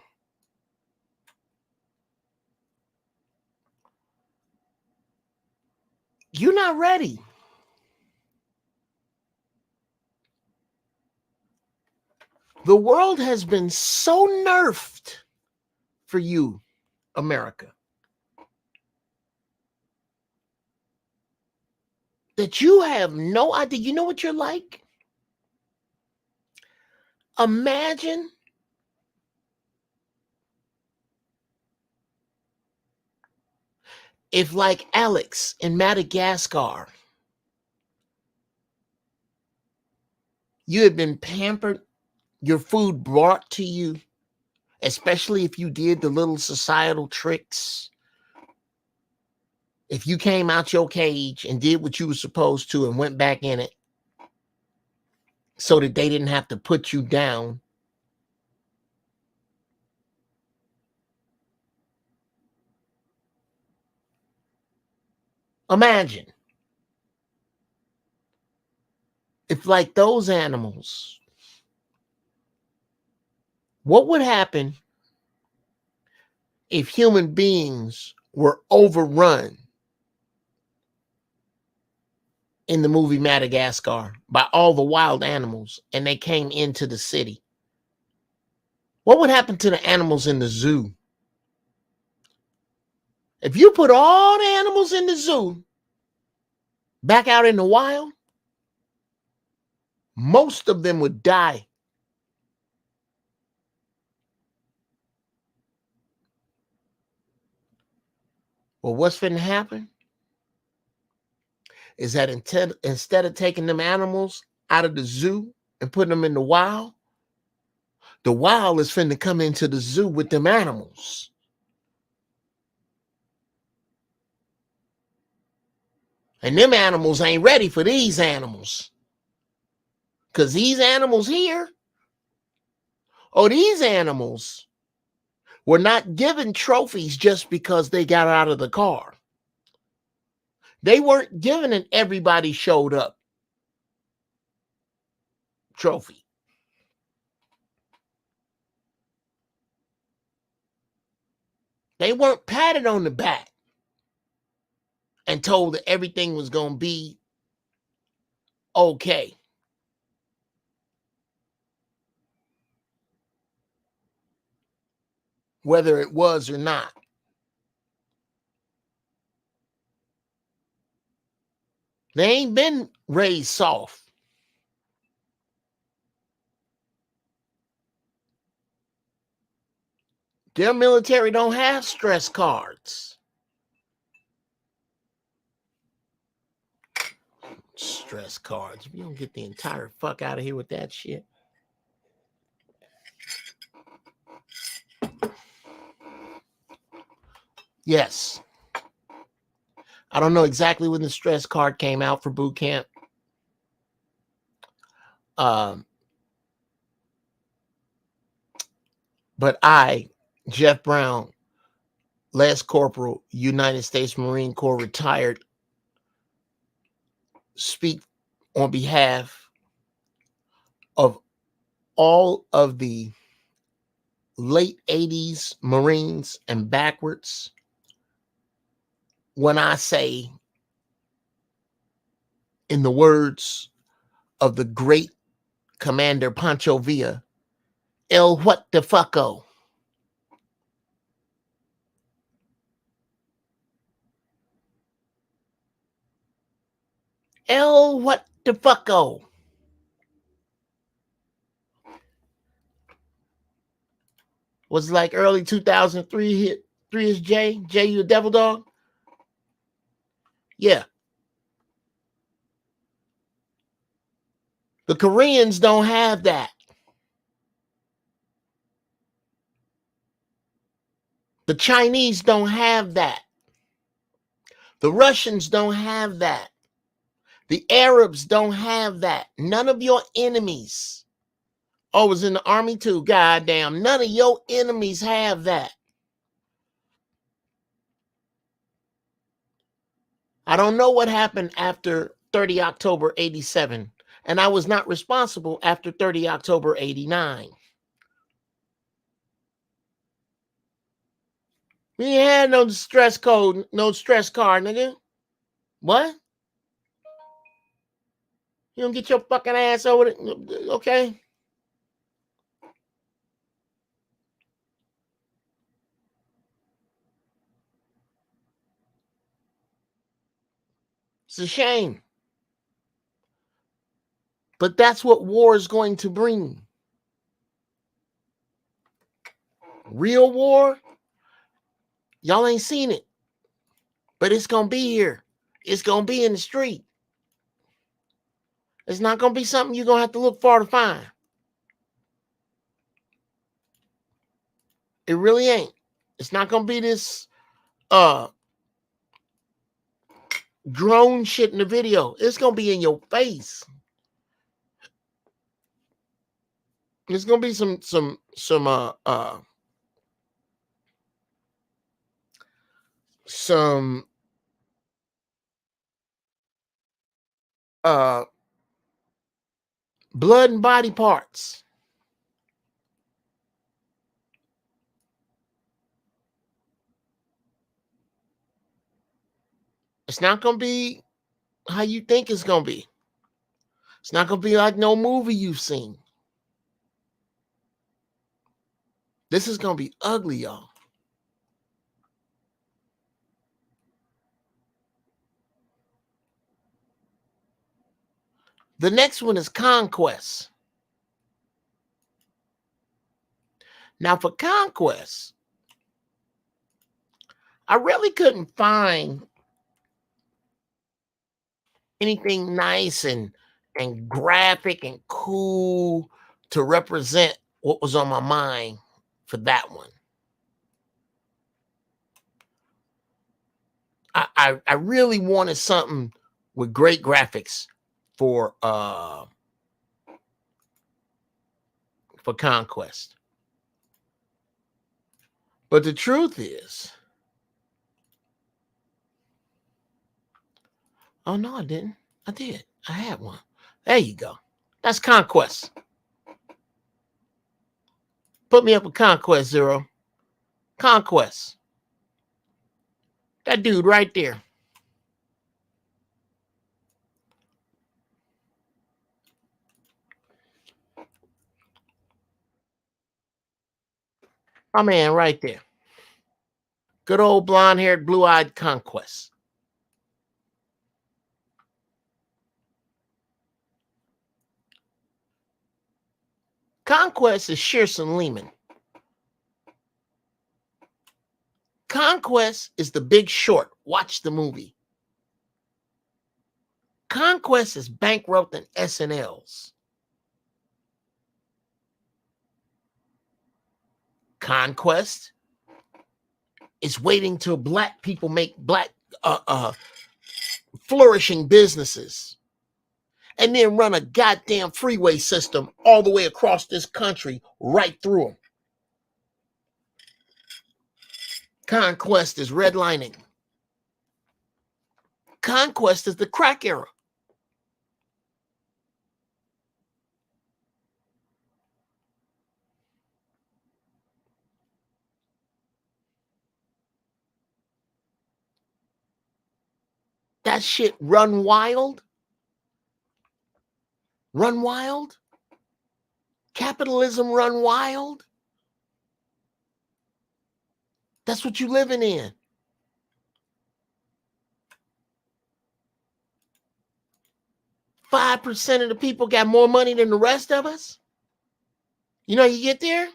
You're not ready. The world has been so nerfed for you, America, that you have no idea. You know what you're like? Imagine if, like Alex in Madagascar, you had been pampered, your food brought to you, especially if you did the little societal tricks. If you came out your cage and did what you were supposed to and went back in it so that they didn't have to put you down. Imagine if, like those animals, what would happen if human beings were overrun in the movie Madagascar by all the wild animals and they came into the city? What would happen to the animals in the zoo? If you put all the animals in the zoo back out in the wild, most of them would die. Well, what's finna happen is that instead of taking them animals out of the zoo and putting them in the wild is finna come into the zoo with them animals. And them animals ain't ready for these animals. Because these animals here, these animals were not given trophies just because they got out of the car. They weren't given an everybody showed up trophy. They weren't patted on the back and told that everything was going to be okay. Whether it was or not. They ain't been raised soft. Their military don't have stress cards. Stress cards. If you don't get the entire fuck out of here with that shit. Yes. I don't know exactly when the stress card came out for boot camp. But I, Jeff Brown, Lance Corporal, United States Marine Corps retired, speak on behalf of all of the late 80s Marines and backwards when I say, in the words of the great Commander Pancho Villa, El what the fucko. El what the fucko. Was like early 2003 hit 3 is J, you a devil dog? Yeah. The Koreans don't have that. The Chinese don't have that. The Russians don't have that. The Arabs don't have that. None of your enemies. Oh, was in the army too. Goddamn. None of your enemies have that. I don't know what happened after 30 October 87. And I was not responsible after 30 October 89. We ain't had no stress code, no stress card, nigga. What? You don't get your fucking ass over it? Okay. It's a shame. But that's what war is going to bring. Real war, y'all ain't seen it. But it's going to be here. It's going to be in the street. It's not going to be something you're going to have to look far to find. It really ain't. It's not going to be this drone shit in the video. It's going to be in your face. There's going to be some blood and body parts. It's not going to be how you think it's going to be. It's not going to be like no movie you've seen. This is going to be ugly, y'all. The next one is Conquest. Now for Conquest, I really couldn't find anything nice and graphic and cool to represent what was on my mind for that one. I really wanted something with great graphics for Conquest. But the truth is, oh no, I didn't. I did. I had one. There you go. That's Conquest. Put me up with Conquest, Zero. Conquest. That dude right there. My man right there. Good old blonde-haired, blue-eyed Conquest. Conquest is Shearson Lehman. Conquest is The Big Short. Watch the movie. Conquest is bankrupting SNLs. Conquest is waiting till black people make black flourishing businesses and then run a goddamn freeway system all the way across this country right through them. Conquest is redlining. Conquest is the crack era. That shit run wild. Run wild. Capitalism run wild. That's what you living in. %5 of the people got more money than the rest of us. You know, you get there.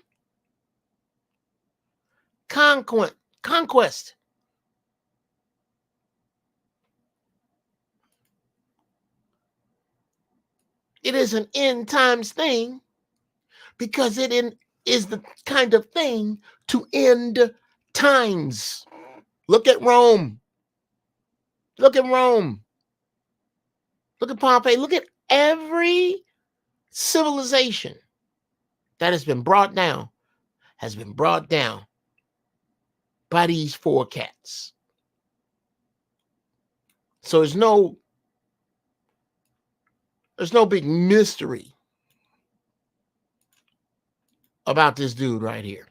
Conquest. It is an end times thing because it is the kind of thing to end times. Look at Rome. Look at Rome. Look at Pompeii. Look at every civilization that has been brought down by these four cats. So there's no big mystery about this dude right here.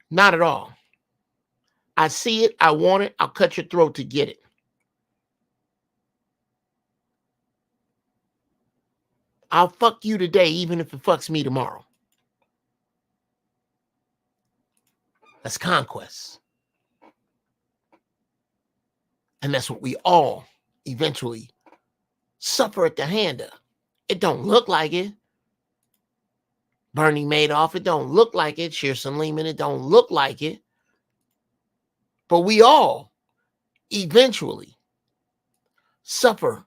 Not at all. I see it. I want it. I'll cut your throat to get it. I'll fuck you today, even if it fucks me tomorrow. That's Conquest. And that's what we all eventually suffer at the hand of. It don't look like it. Bernie Madoff, it don't look like it. Shearson Lehman, it don't look like it. But we all eventually suffer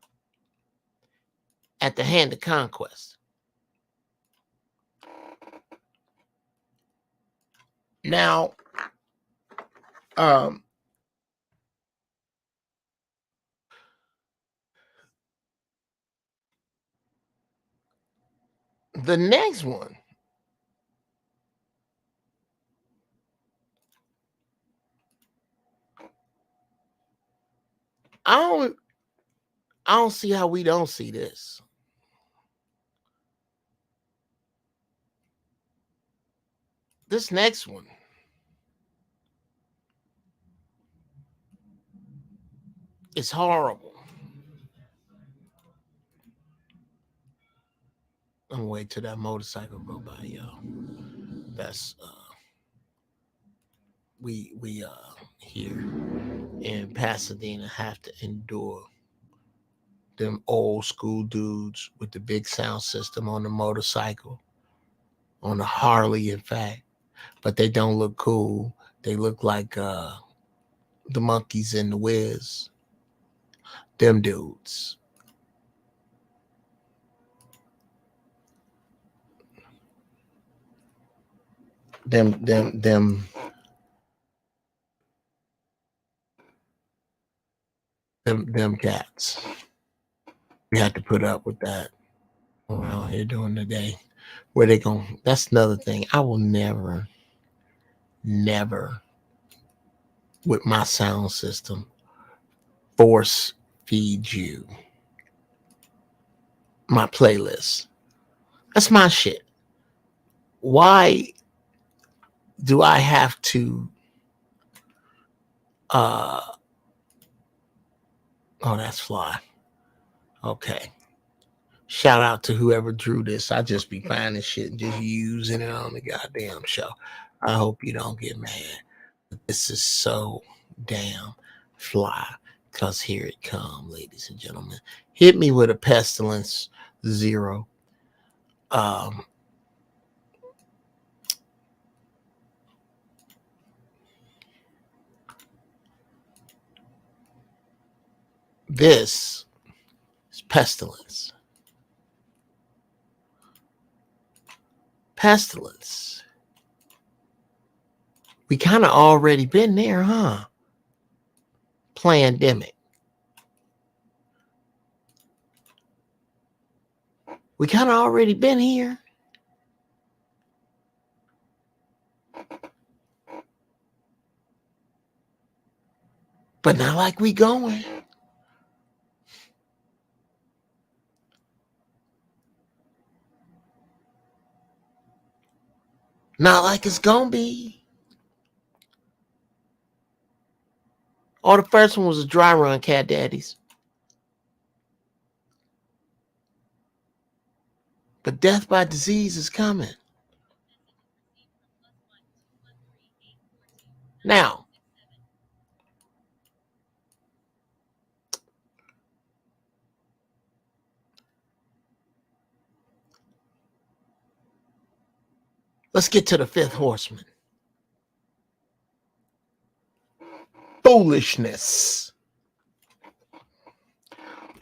at the hand of Conquest. Now, the next one, I don't see how we don't see this. This next one is horrible. I'm gonna wait till that motorcycle go by, y'all. That's we here in Pasadena have to endure them old school dudes with the big sound system on the motorcycle, on the Harley, in fact, but they don't look cool. They look like the monkeys in the Wiz. Them dudes. Them cats. We had to put up with that. Out here doing today. Where they going? That's another thing. I will never, with my sound system, force feed you my playlist. That's my shit. Why do I have to oh, that's Fly. Okay. Shout out to whoever drew this. I just be finding shit and just using it on the goddamn show. I hope you don't get mad. This is so damn fly. Cause here it come, ladies and gentlemen. Hit me with a pestilence 0. This is pestilence. Pestilence. We kind of already been there, huh? Plandemic. We kind of already been here. But not like we going. Not like it's gonna be. Oh, the first one was a dry run, Cat Daddies. But death by disease is coming. Now, let's get to the 5th horseman. Foolishness.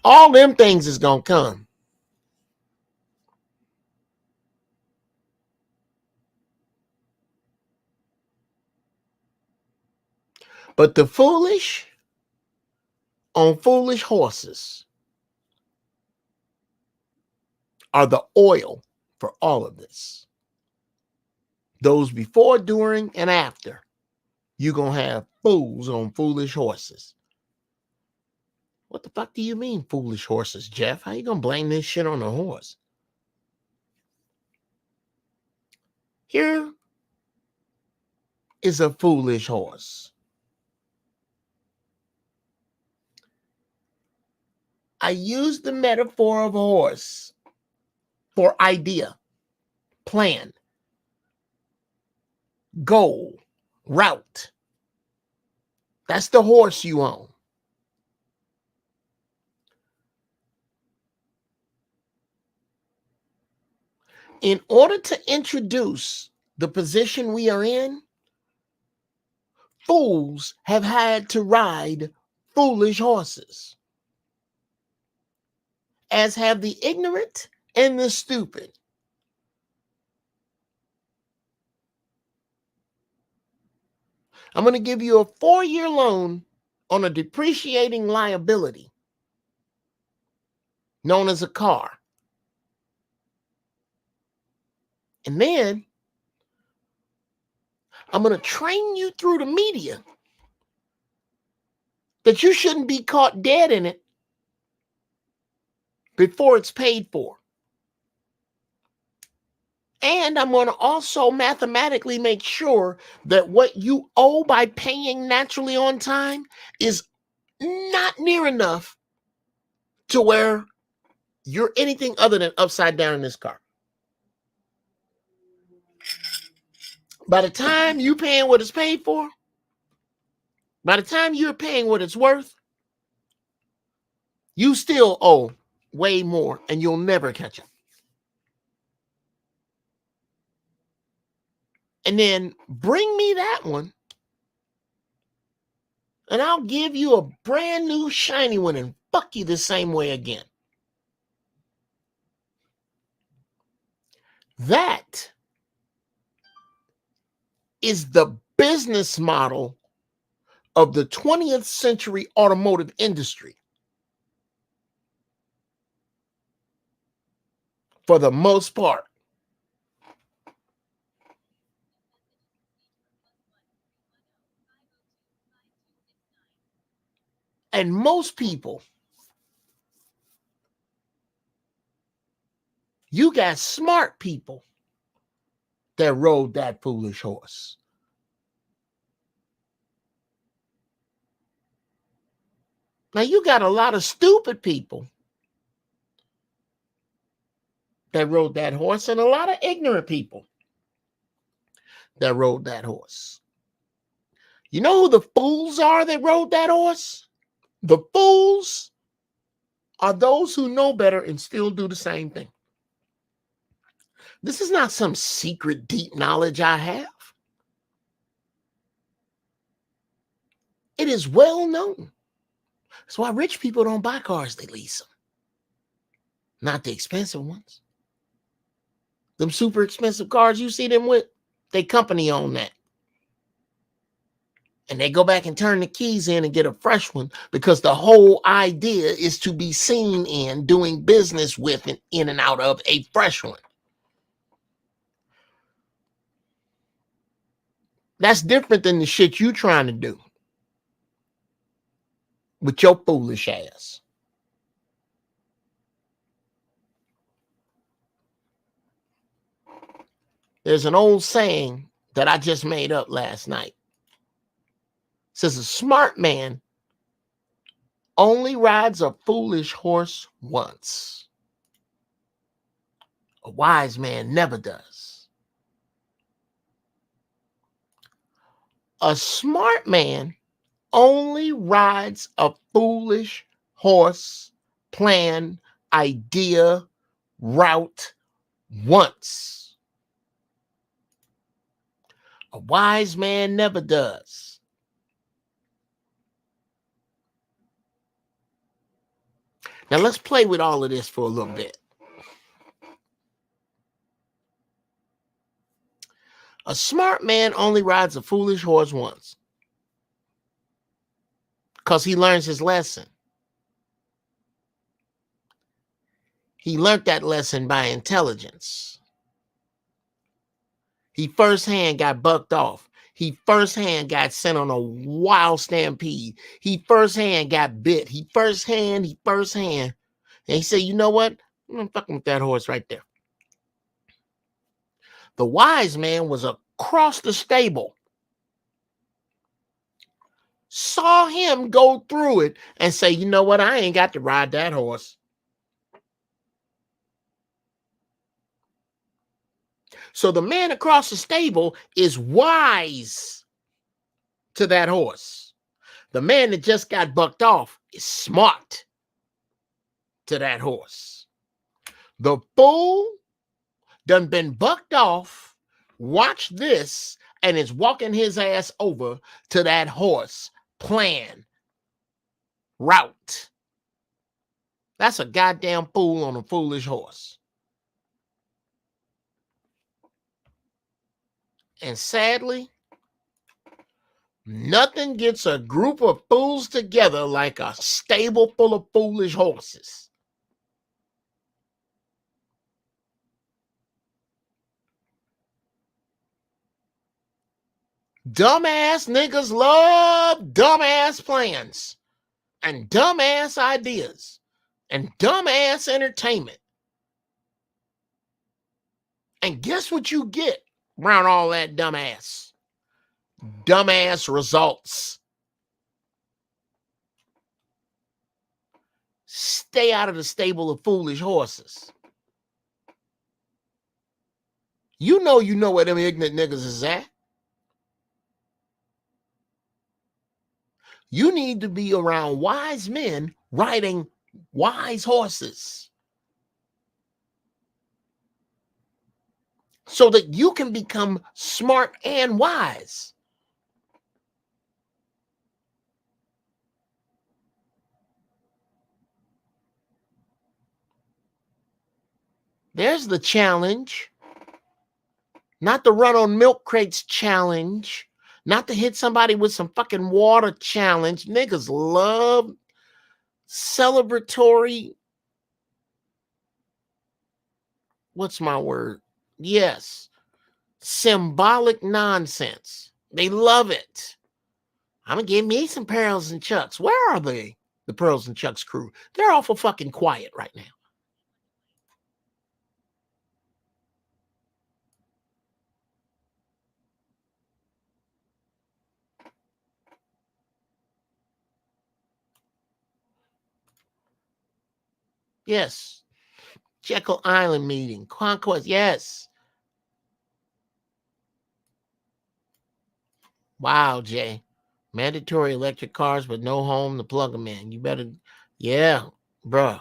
All them things is gonna come. But the foolish on foolish horses are the oil for all of this. Those before, during, and after. You're going to have fools on foolish horses. What the fuck do you mean, foolish horses, Jeff? How you going to blame this shit on a horse? Here is a foolish horse. I use the metaphor of a horse for idea, plan, goal, route. That's the horse you own. In order to introduce the position we are in, fools have had to ride foolish horses, as have the ignorant and the stupid. I'm going to give you a 4-year loan on a depreciating liability known as a car. And then I'm going to train you through the media that you shouldn't be caught dead in it before it's paid for. And I'm going to also mathematically make sure that what you owe by paying naturally on time is not near enough to where you're anything other than upside down in this car. By the time you're paying what it's paid for, by the time you're paying what it's worth, You still owe way more and you'll never catch up. And then bring me that one and I'll give you a brand new shiny one and fuck you the same way again. That is the business model of the 20th century automotive industry. For the most part. And most people, you got smart people that rode that foolish horse. Now you got a lot of stupid people that rode that horse and a lot of ignorant people that rode that horse. You know who the fools are that rode that horse? The fools are those who know better and still do the same thing. This is not some secret deep knowledge I have. It is well known. That's why rich people don't buy cars, they lease them. Not the expensive ones. Them super expensive cars you see them with, they company own that. And they go back and turn the keys in and get a fresh one because the whole idea is to be seen in doing business with and in and out of a fresh one. That's different than the shit you trying to do with your foolish ass. There's an old saying that I just made up last night. It says a smart man only rides a foolish horse once. A wise man never does. A smart man only rides a foolish horse, plan, idea, route once. A wise man never does. Now let's play with all of this for a little bit. A smart man only rides a foolish horse once because he learns his lesson. He learned that lesson by intelligence. He firsthand got bucked off. He firsthand got sent on a wild stampede. He firsthand got bit. He firsthand. And he said, you know what? I'm fucking with that horse right there. The wise man was across the stable. Saw him go through it and say, you know what? I ain't got to ride that horse. So the man across the stable is wise to that horse. The man that just got bucked off is smart to that horse. The fool done been bucked off, watch this, and is walking his ass over to that horse, plan, route. That's a goddamn fool on a foolish horse. And sadly, nothing gets a group of fools together like a stable full of foolish horses. Dumbass niggas love dumbass plans and dumbass ideas and dumbass entertainment. And guess what you get around all that dumbass? Dumbass results. Stay out of the stable of foolish horses. You know where them ignorant niggas is at. You need to be around wise men riding wise horses so that you can become smart and wise. There's the challenge. Not the run on milk crates challenge. Not to hit somebody with some fucking water challenge. Niggas love celebratory. What's my word? Yes. Symbolic nonsense. They love it. I'm going to give me some Pearls and Churxh. Where are they? The Pearls and Churxh crew. They're awful fucking quiet right now. Yes. Jekyll Island meeting. Conquest. Yes. Wow, Jay. Mandatory electric cars, but no home to plug them in. You better, yeah, bruh.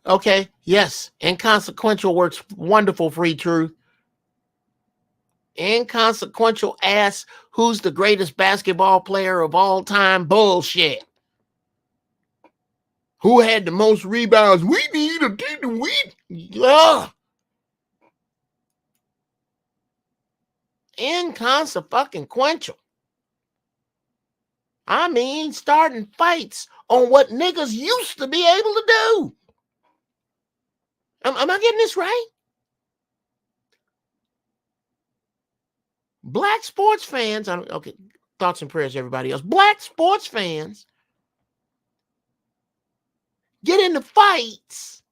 Okay, yes. Inconsequential works wonderful, Free Truth. Inconsequential ass, who's the greatest basketball player of all time? Bullshit. Who had the most rebounds? We need a ugh. Inconsequential. I mean, starting fights on what niggas used to be able to do. Am I getting this right? Black sports fans, okay, thoughts and prayers, everybody else. Black sports fans get into fights.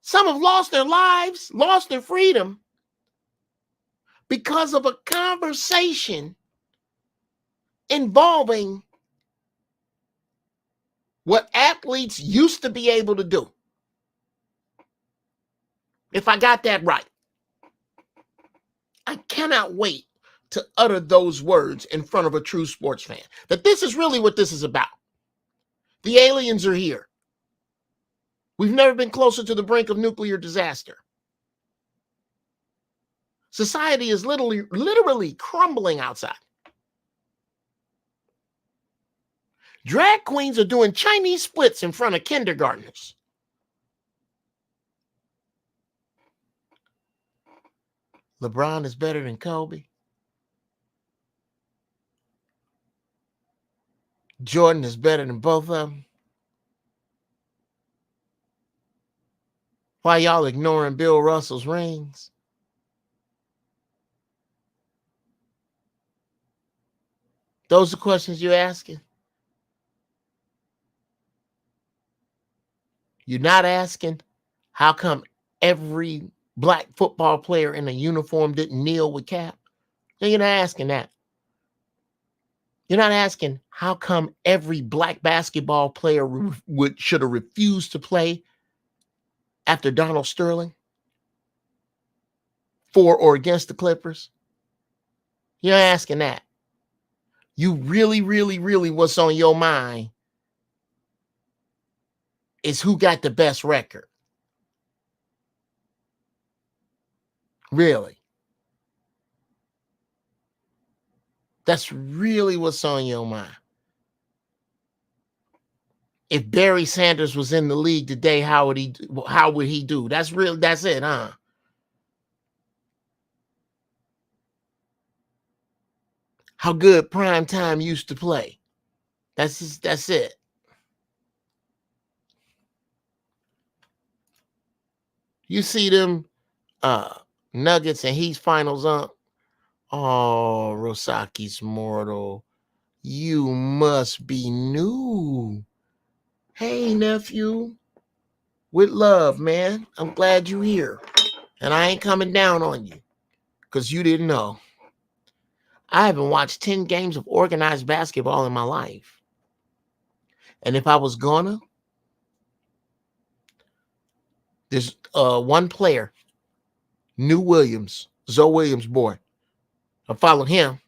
Some have lost their lives, lost their freedom because of a conversation involving what athletes used to be able to do. If I got that right. I cannot wait to utter those words in front of a true sports fan. That this is really what this is about. The aliens are here. We've never been closer to the brink of nuclear disaster. Society is literally crumbling outside. Drag queens are doing Chinese splits in front of kindergartners. LeBron is better than Kobe. Jordan is better than both of them. Why y'all ignoring Bill Russell's rings? Those are questions you're asking. You're not asking how come every black football player in a uniform didn't kneel with Cap. No, you're not asking that. You're not asking how come every black basketball player should have refused to play after Donald Sterling for or against the Clippers. You're not asking that. You really what's on your mind is who got the best record. Really. That's really what's on your mind. If Barry Sanders was in the league today, how would he do? That's it, huh? How good prime time used to play. That's it. You see them Nuggets and Heat finals up. Oh, Rosaki's mortal. You must be new. Hey, nephew. With love, man. I'm glad you're here. And I ain't coming down on you because you didn't know. I haven't watched 10 games of organized basketball in my life. And if I was gonna, There's one player, New Williams, Zoe Williams' boy. I followed him.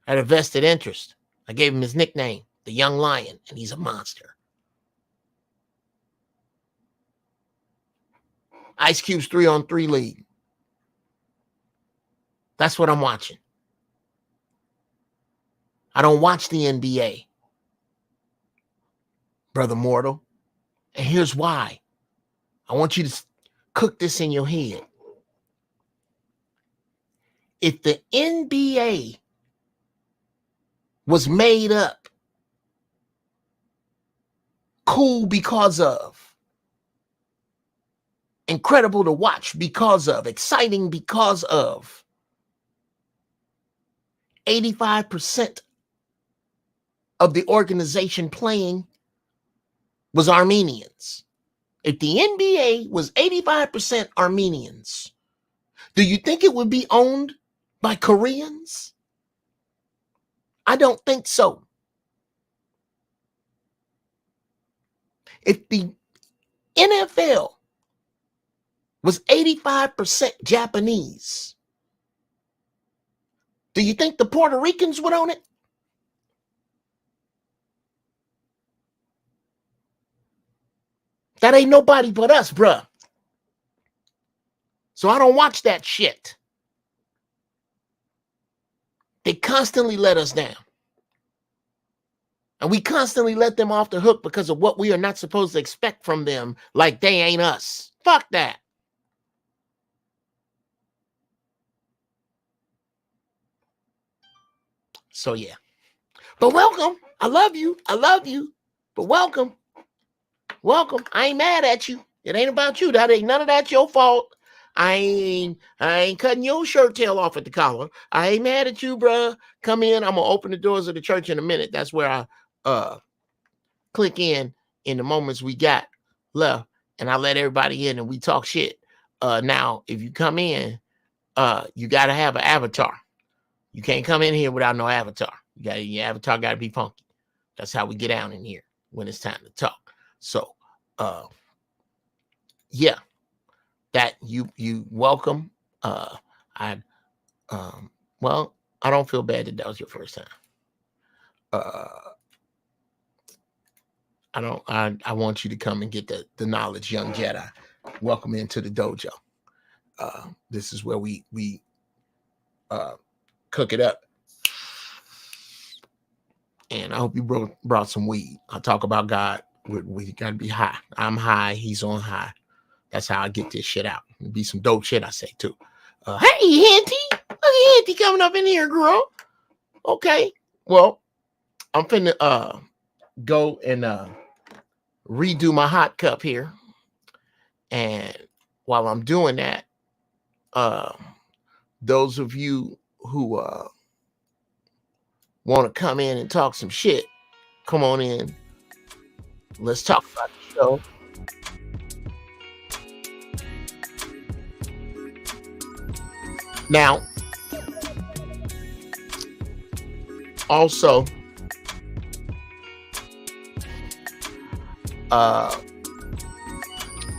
I had a vested interest. I gave him his nickname, the Young Lion, and he's a monster. Ice Cube's 3-on-3 league. That's what I'm watching. I don't watch the NBA, Brother Mortal. And here's why. I want you to cook this in your head. If the NBA was made up, cool because of, incredible to watch because of, exciting because of, 85% of the organization playing was Armenians. If the NBA was 85% Armenians, do you think it would be owned by Koreans? I don't think so. If the NFL was 85% Japanese, do you think the Puerto Ricans would own it? That ain't nobody but us, bruh. So I don't watch that shit. They constantly let us down. And we constantly let them off the hook because of what we are not supposed to expect from them, like they ain't us. Fuck that. So yeah. But welcome. I love you. I love you. But welcome. Welcome. I ain't mad at you. It ain't about you. That ain't none of that your fault. I ain't cutting your shirt tail off at the collar. I ain't mad at you, bruh. Come in. I'm gonna open the doors of the church in a minute. That's where I click in the moments we got left, and I let everybody in and we talk shit. Now, if you come in, you gotta have an avatar. You can't come in here without no avatar. Your avatar gotta be funky. That's how we get down in here when it's time to talk. So yeah, that you welcome. Well, I don't feel bad that was your first time. I want you to come and get the knowledge, young Jedi. Welcome into the dojo. This is where we cook it up. And I hope you brought some weed. I talk about God. We got to be high. I'm high. He's on high. That's how I get this shit out. It'll be some dope shit I say too. Hey, Auntie. Look at Auntie coming up in here, girl. Okay. Well, I'm finna go and redo my hot cup here. And while I'm doing that, those of you who want to come in and talk some shit, come on in. Let's talk about the show. Now, also,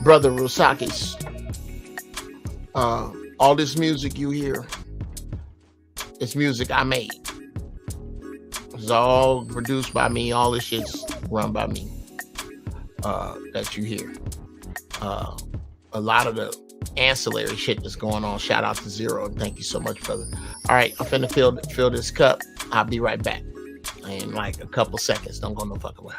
Brother Rusaki's, all this music you hear, it's music I made. It's all produced by me. All this shit's run by me. That you hear. A lot of the ancillary shit that's going on. Shout out to Zero. Thank you so much, brother. All right, I'm finna fill this cup. I'll be right back in like a couple seconds. Don't go no fucking well.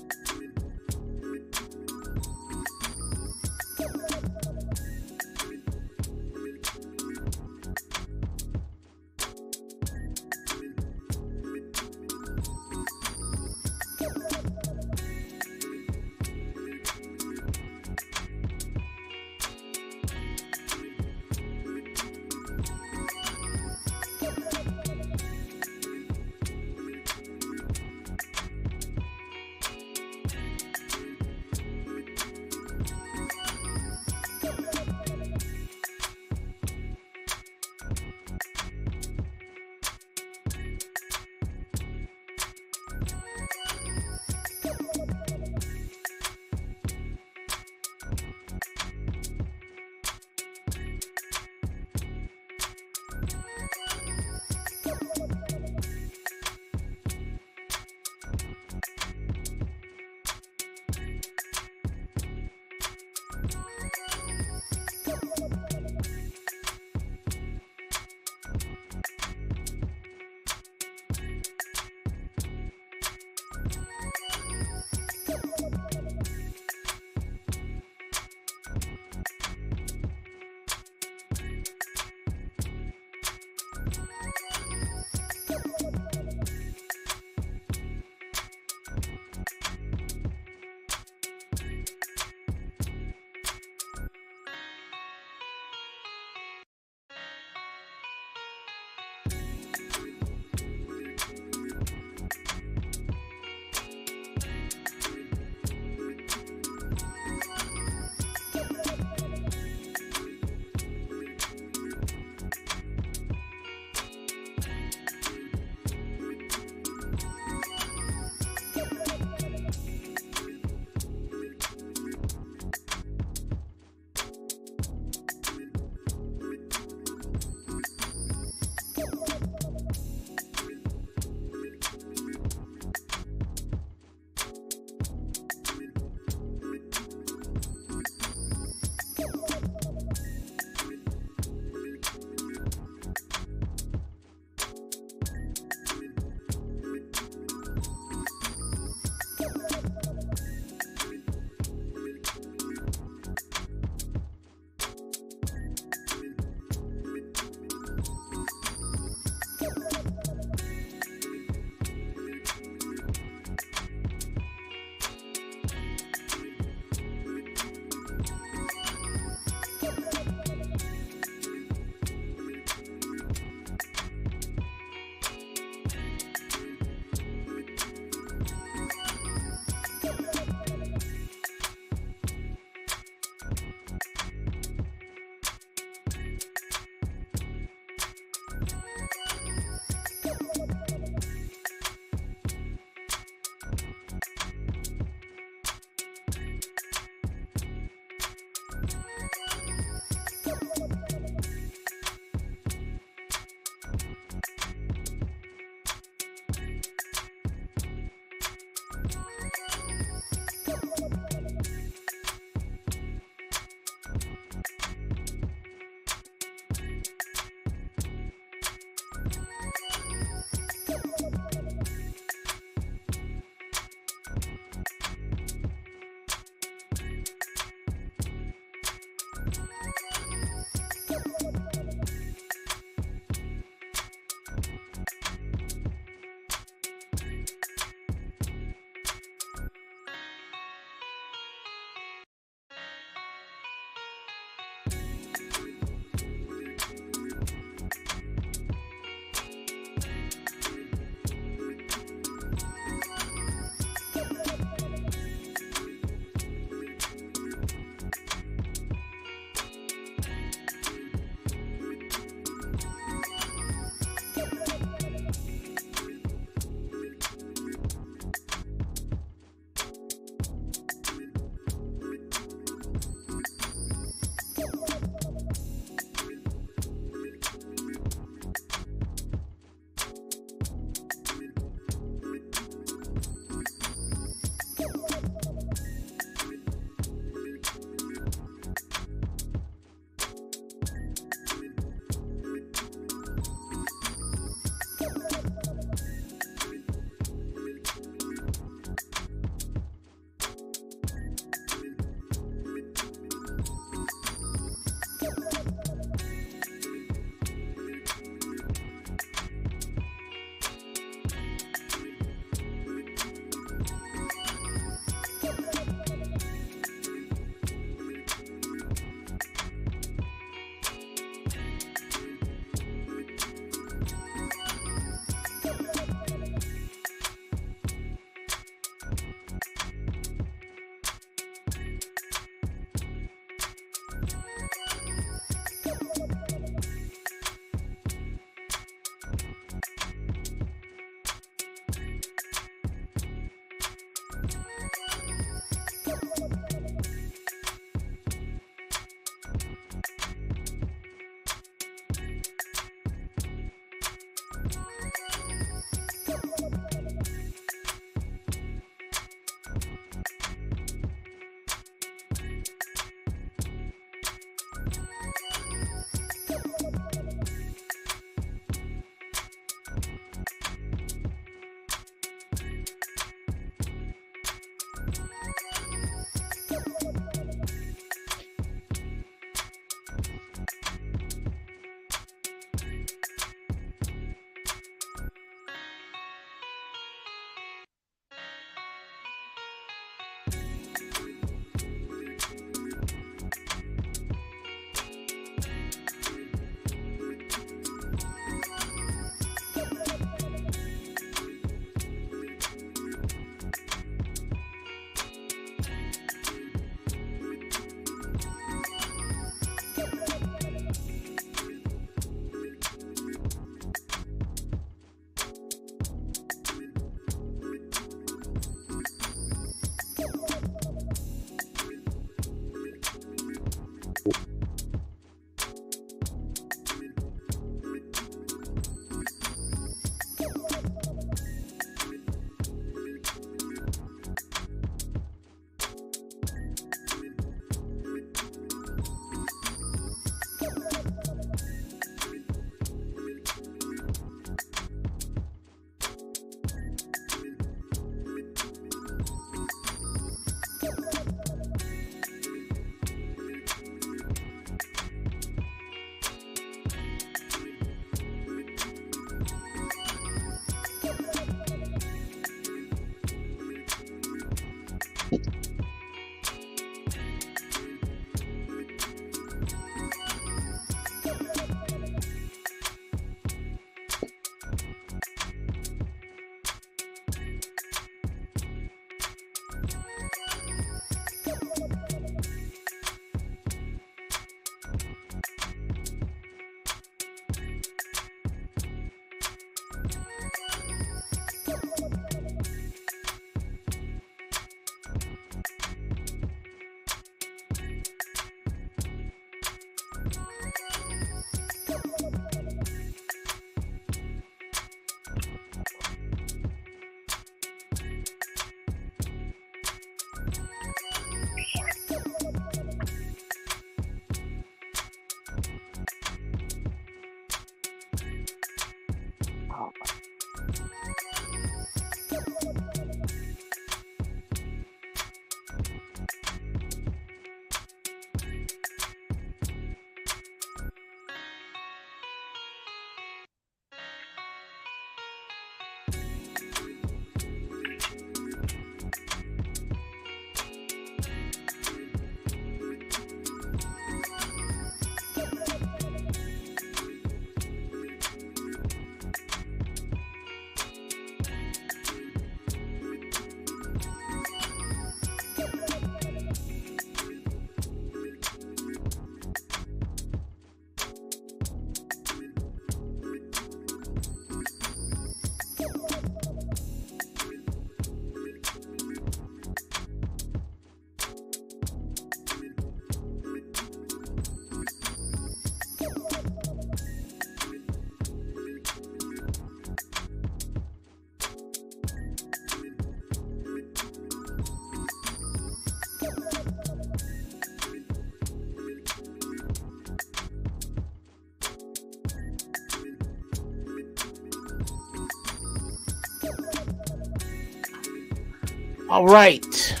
All right.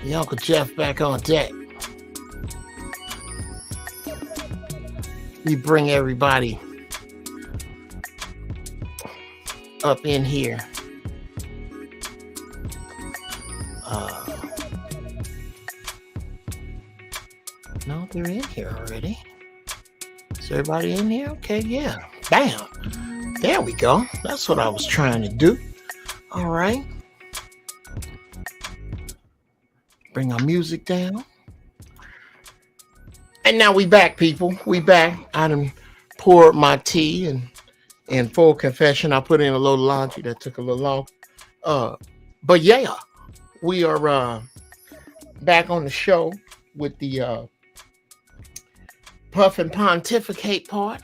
The Uncle Jeff back on deck. We bring everybody up in here. No, they're in here already. Is everybody in here? Okay, yeah. Bam. There we go. That's what I was trying to do. All right. Bring our music down. And now we back, people. We back. I done poured my tea, and in full confession, I put in a little laundry that took a little long. But yeah, we are back on the show with the Puff and Pontificate part.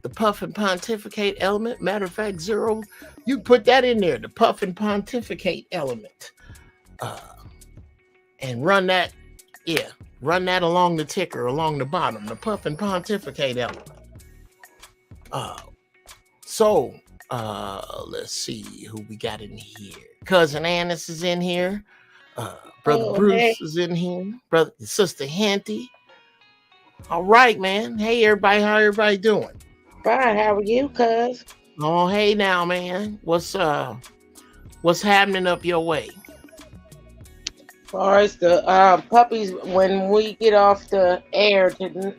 The Puff and Pontificate element. Matter of fact, Zero, you put that in there. The Puff and Pontificate element. And run that, yeah. Run that along the ticker, along the bottom. The Puff and Pontificate element. Let's see who we got in here. Cousin Annis is in here. Brother Bruce is in here. Brother Sister Henty. All right, man. Hey, everybody. How everybody doing? Fine. How are you, cuz? Oh, hey now, man. What's happening up your way? As far as the puppies, when we get off the air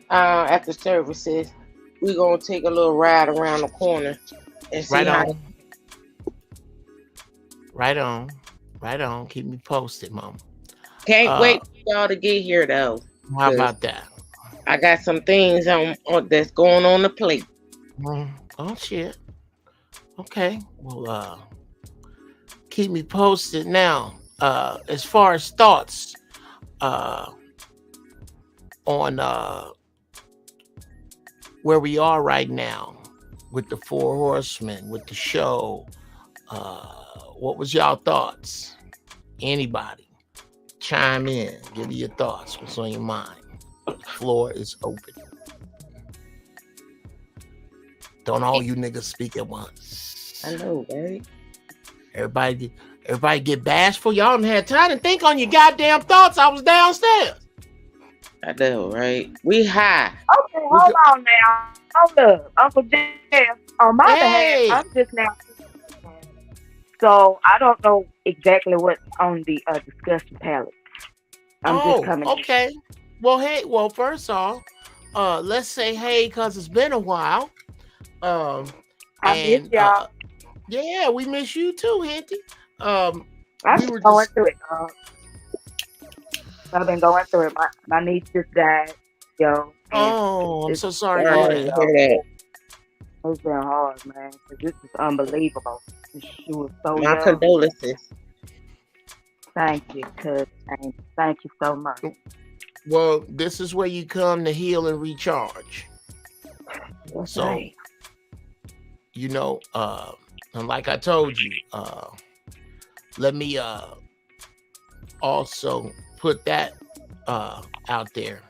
after services, we're going to take a little ride around the corner and see Right on. Keep me posted, Mom. Can't wait for y'all to get here, though. How about that? I got some things on that's going on the plate. Oh, shit. Okay. Well, keep me posted now. As far as thoughts on where we are right now with the Four Horsemen, with the show, what was y'all thoughts? Anybody chime in, give me your thoughts. What's on your mind? The floor is open. Don't all you niggas speak at once. I know, right? Everybody get bashful. Y'all done had time to think on your goddamn thoughts. I was downstairs. I know, right? We high. Okay, hold on now. Hold up. Uncle Jeff, on my behalf, I'm just now. So I don't know exactly what's on the discussion palette. I'm just coming. Okay. Well, first off, let's say hey, because it's been a while. I miss y'all. Yeah, we miss you too, Henty. I've been going through it. I've been going through it. My niece just died, yo. Oh, I'm so sorry to hear that. It's been hard, man. This is unbelievable. She was so My young. condolences. Thank you, cuz. Thank you so much. Well, this is where you come to heal and recharge. That's So, right. And like I told you, let me also put that out there.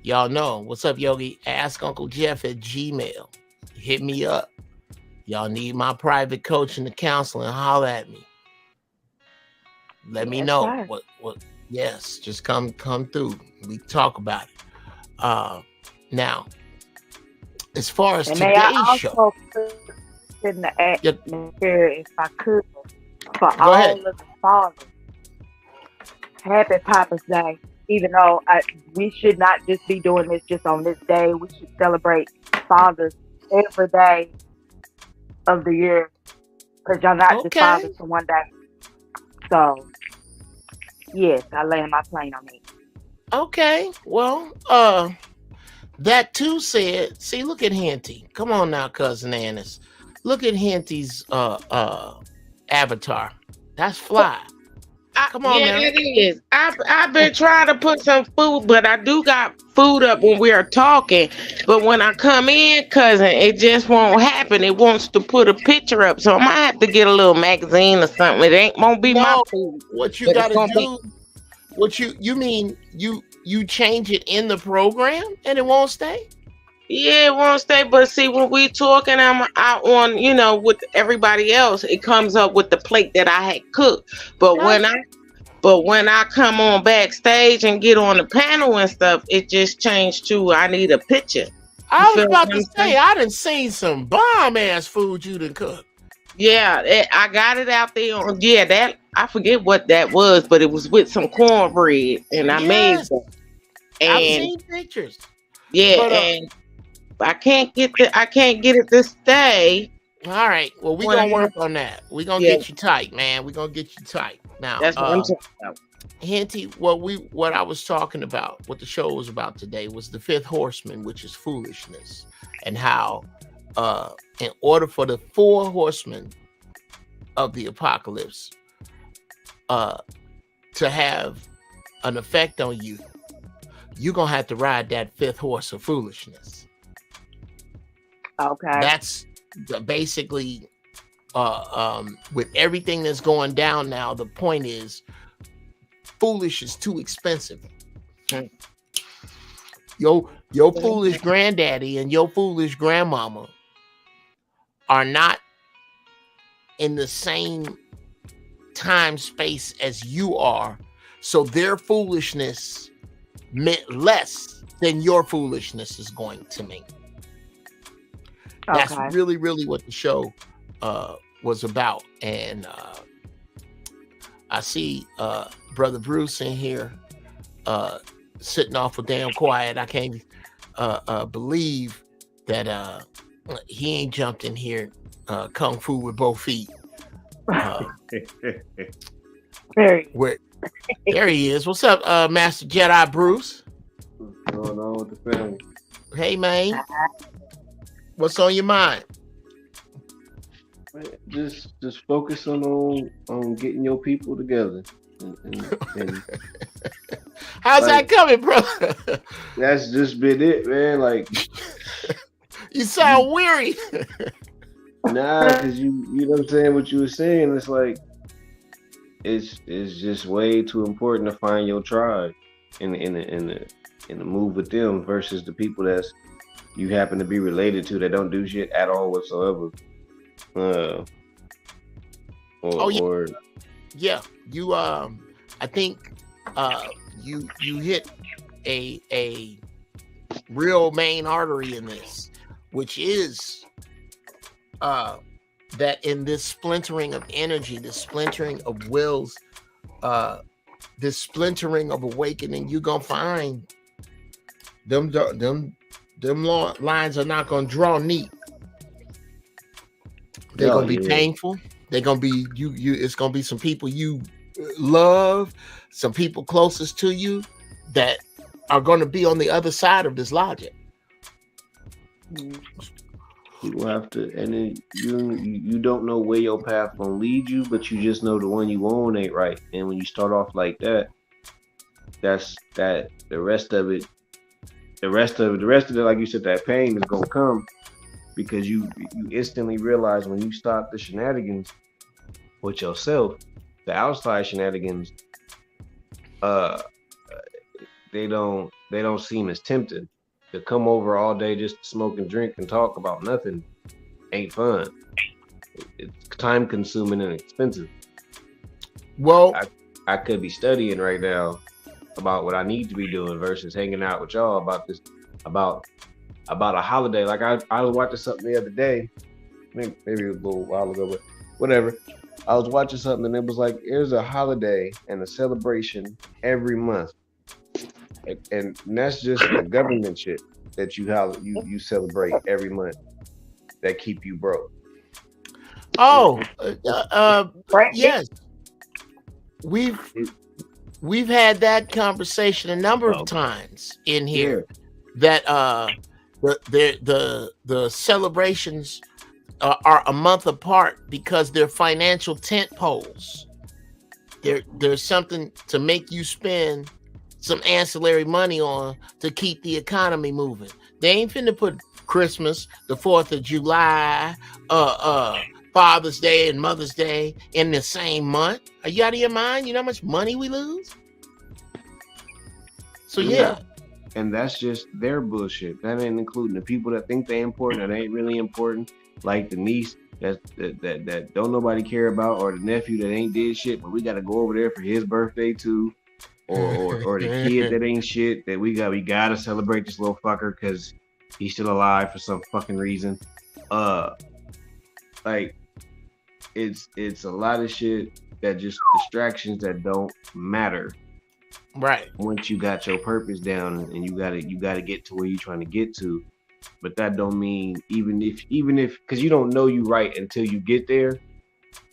Y'all know what's up, Yogi. Ask Uncle Jeff at Gmail. Hit me up. Y'all need my private coaching and counseling. Holler at me. Let me know right. what. Yes, just come through. We talk about it. Now, as far as May I also put in the atmosphere, if I could, for all of the fathers. Happy Papa's Day. Even though we should not just be doing this just on this day, we should celebrate fathers every day of the year, because y'all not just fathers for one day. So, yes, I land my plane on it. Okay, well, that too said, see, look at Henty. Come on now, Cousin Annis. Look at Henty's avatar. That's fly. Come on now. It is. I've been trying to put some food, but I do got food up when we are talking. But when I come in, cousin, it just won't happen. It wants to put a picture up. So I might have to get a little magazine or something. It won't be my food. What you gotta do, what you mean you change it in the program and it won't stay? Yeah, it won't stay. But see, when we talking, I'm out on, with everybody else, it comes up with the plate that I had cooked. But when I come on backstage and get on the panel and stuff, it just changed to I need a picture. I was about to say, I done seen some bomb ass food you done cooked. Yeah, I got it out there. That I forget what that was, but it was with some cornbread, and I made it. And I've seen pictures. Yeah, but, and I can't get it to stay. All right. Well, we're gonna work on that. We're gonna get you tight, man. We're gonna get you tight. Now that's what I'm talking about. Henty, what I was talking about, what the show was about today was the fifth horseman, which is foolishness, and how in order for the four horsemen of the apocalypse to have an effect on you, you're gonna have to ride that fifth horse of foolishness. Okay. That's basically with everything that's going down now, the point is foolish is too expensive. Your foolish granddaddy and your foolish grandmama are not in the same time space as you are, so their foolishness meant less than your foolishness is going to mean. That's really, really what the show was about. And I see Brother Bruce in here sitting off damn quiet. I can't believe that he ain't jumped in here kung fu with both feet. There he is. What's up, Master Jedi Bruce? What's going on with the family? Hey, man. What's on your mind? Just focusing on getting your people together. And how's that coming, bro? That's just been it, man. Like, you sound weary. Nah, because you know what I'm saying. What you were saying, it's like it's just way too important to find your tribe in the move with them versus the people that's you happen to be related to that don't do shit at all whatsoever. Yeah, you I think you hit a real main artery in this, which is that in this splintering of energy, this splintering of wills, this splintering of awakening, you're gonna find them lines are not gonna draw neat. They're gonna be painful. They're gonna be you. It's gonna be some people you love, some people closest to you that are gonna be on the other side of this logic. You have to, and then you don't know where your path gonna lead you, but you just know the one you on ain't right. And when you start off like that, that's that. The rest of it, like you said, that pain is gonna come because you instantly realize when you stop the shenanigans with yourself, the outside shenanigans, they don't seem as tempting. To come over all day just to smoke and drink and talk about nothing ain't fun. It's time consuming and expensive. Well, I could be studying right now about what I need to be doing versus hanging out with y'all about this, about a holiday. Like I was watching something the other day, maybe a little while ago, but whatever. I was watching something and it was like, there's a holiday and a celebration every month. And that's just the government shit that you celebrate every month that keep you broke. Oh, yes. We've had that conversation a number of times in here. That the celebrations are a month apart because they're financial tent poles. There's something to make you spend some ancillary money on to keep the economy moving. They ain't finna put Christmas, the 4th of July, Father's Day and Mother's Day in the same month. Are you out of your mind? You know how much money we lose? So yeah. and that's just their bullshit. That ain't including the people that think they important that ain't really important, like the niece that don't nobody care about, or the nephew that ain't did shit, but we got to go over there for his birthday too, or the kid that ain't shit that we gotta celebrate this little fucker because he's still alive for some fucking reason. Like it's a lot of shit that just distractions that don't matter. Right. Once you got your purpose down and you gotta get to where you're trying to get to. But that don't mean even if because you don't know you right until you get there.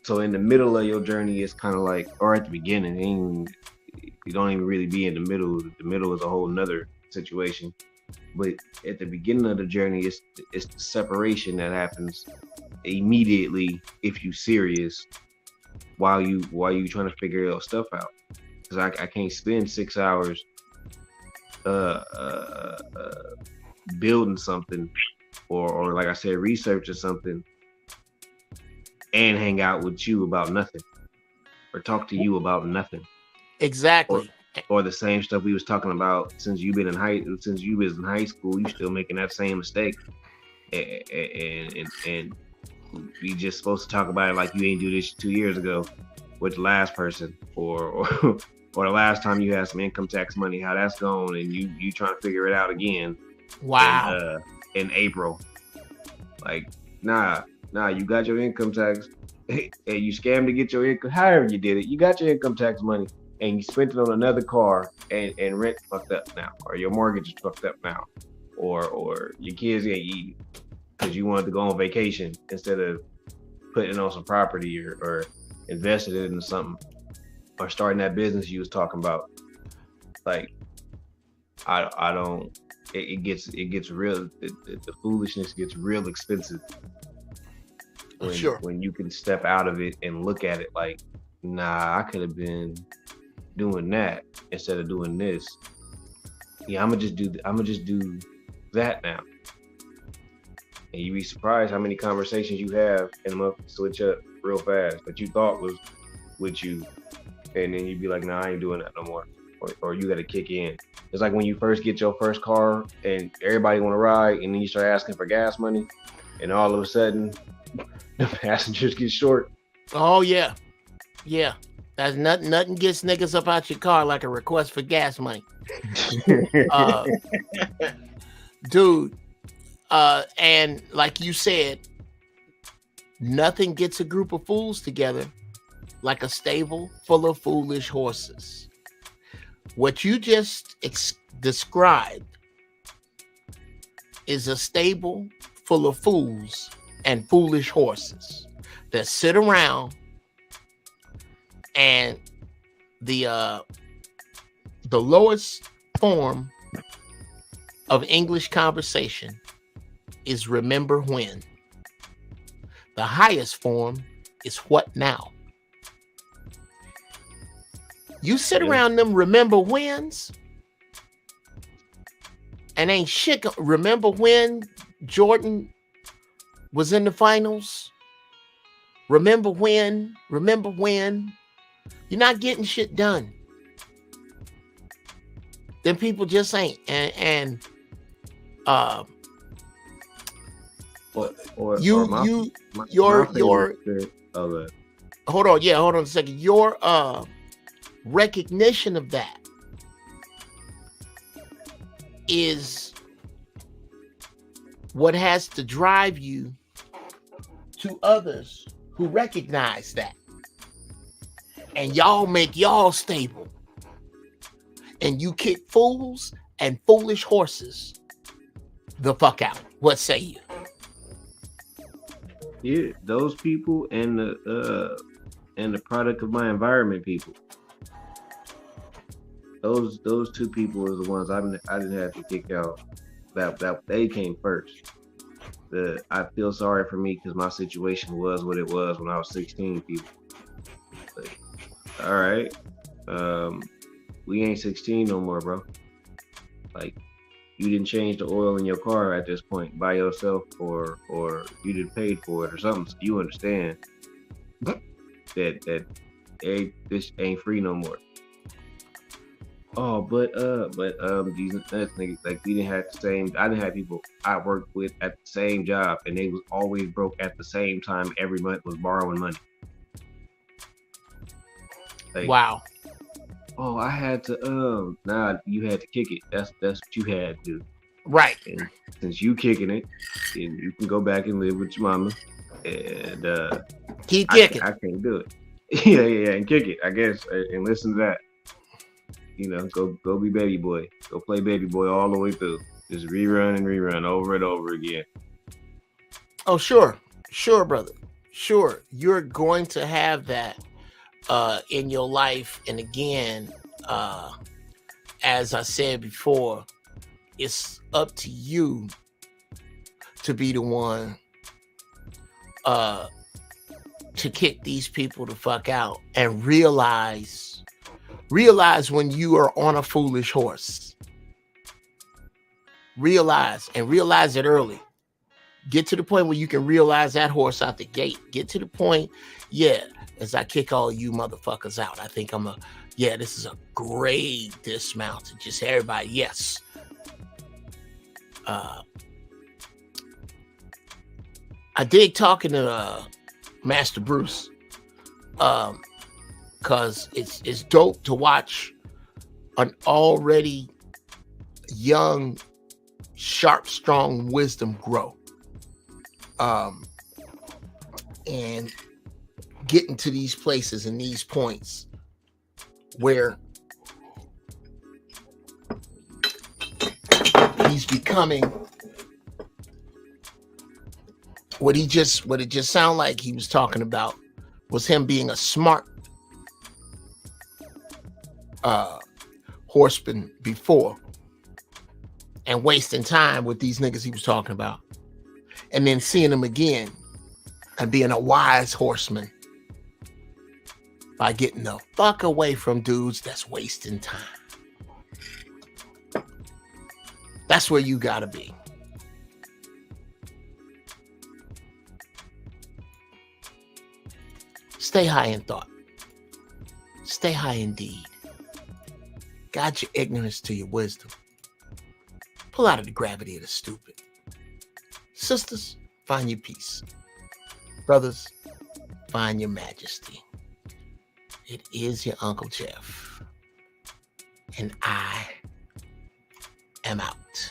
So in the middle of your journey, it's kind of like, or at the beginning, you don't even really be in the middle. The middle is a whole nother situation. But at the beginning of the journey, it's the separation that happens immediately if you serious while you trying to figure your stuff out. Because I can't spend 6 hours building something or like I said, researching something and hang out with you about nothing or talk to you about nothing. Exactly. Or the same stuff we was talking about since you was in high school, you still making that same mistake. And we just supposed to talk about it like you ain't do this 2 years ago with the last person or the last time you had some income tax money, how that's going, and you trying to figure it out again. Wow. In April. Like, nah, you got your income tax and you scammed to get your income, however you did it. You got your income tax money and you spent it on another car and rent fucked up now, or your mortgage is fucked up now, or your kids ain't eating because you wanted to go on vacation instead of putting it on some property or invested it into something or starting that business you was talking about. Like, I don't. It gets real. The foolishness gets real expensive when you can step out of it and look at it like, nah, I could have been doing that instead of doing this. Yeah, I'm gonna just do that now. And you'd be surprised how many conversations you have and them switch up real fast that you thought was with you, and then you'd be like, nah, I ain't doing that no more. Or you got to kick in. It's like when you first get your first car and everybody want to ride, and then you start asking for gas money, and all of a sudden the passengers get short. Oh yeah, that's nothing gets niggas up out your car like a request for gas money, dude. And like you said, nothing gets a group of fools together like a stable full of foolish horses. What you just described is a stable full of fools and foolish horses that sit around, and the lowest form of English conversation is remember when. The highest form is what now. You sit around them remember whens and ain't shit. Remember when Jordan was in the finals? Remember when? You're not getting shit done. Then people just ain't. Hold on a second. Your recognition of that is what has to drive you to others who recognize that, and y'all make y'all stable, and you kick fools and foolish horses the fuck out. What say you? Yeah, those people and the product of my environment people. Those two people are the ones I didn't have to kick out. That they came first. I feel sorry for me because my situation was what it was when I was 16. People, like, all right, we ain't 16 no more, bro. Like, you didn't change the oil in your car at this point by yourself, or you didn't pay for it or something. So you understand that this ain't free no more. Oh, but these nuts niggas, like we didn't have the same. I didn't have people I worked with at the same job, and they was always broke at the same time. Every month was borrowing money. Like, Wow. oh, I had to. Nah, you had to kick it. That's what you had to do. Right. And since you kicking it, then you can go back and live with your mama, and keep kicking. I can't do it. yeah, and kick it. I guess, and listen to that. You know, go be baby boy. Go play baby boy all the way through. Just rerun and rerun over and over again. Oh, sure, brother. Sure, you're going to have that in your life. And again, as I said before, it's up to you to be the one to kick these people the fuck out and realize when you are on a foolish horse. Realize it early. Get to the point where you can realize that horse out the gate. Get to the point, as I kick all you motherfuckers out, I think this is a great dismount. Just everybody, yes. I dig talking to Master Bruce. Because it's dope to watch an already young, sharp, strong wisdom grow. And getting to these places and these points where he's becoming what it just sounded like he was talking about was him being a smart horseman before and wasting time with these niggas he was talking about, and then seeing them again and being a wise horseman by getting the fuck away from dudes that's wasting time. That's where you gotta be. Stay high in thought. Stay high in deed. Guide your ignorance to your wisdom. Pull out of the gravity of the stupid. Sisters, find your peace. Brothers, find your majesty. It is your Uncle Jeff. And I am out.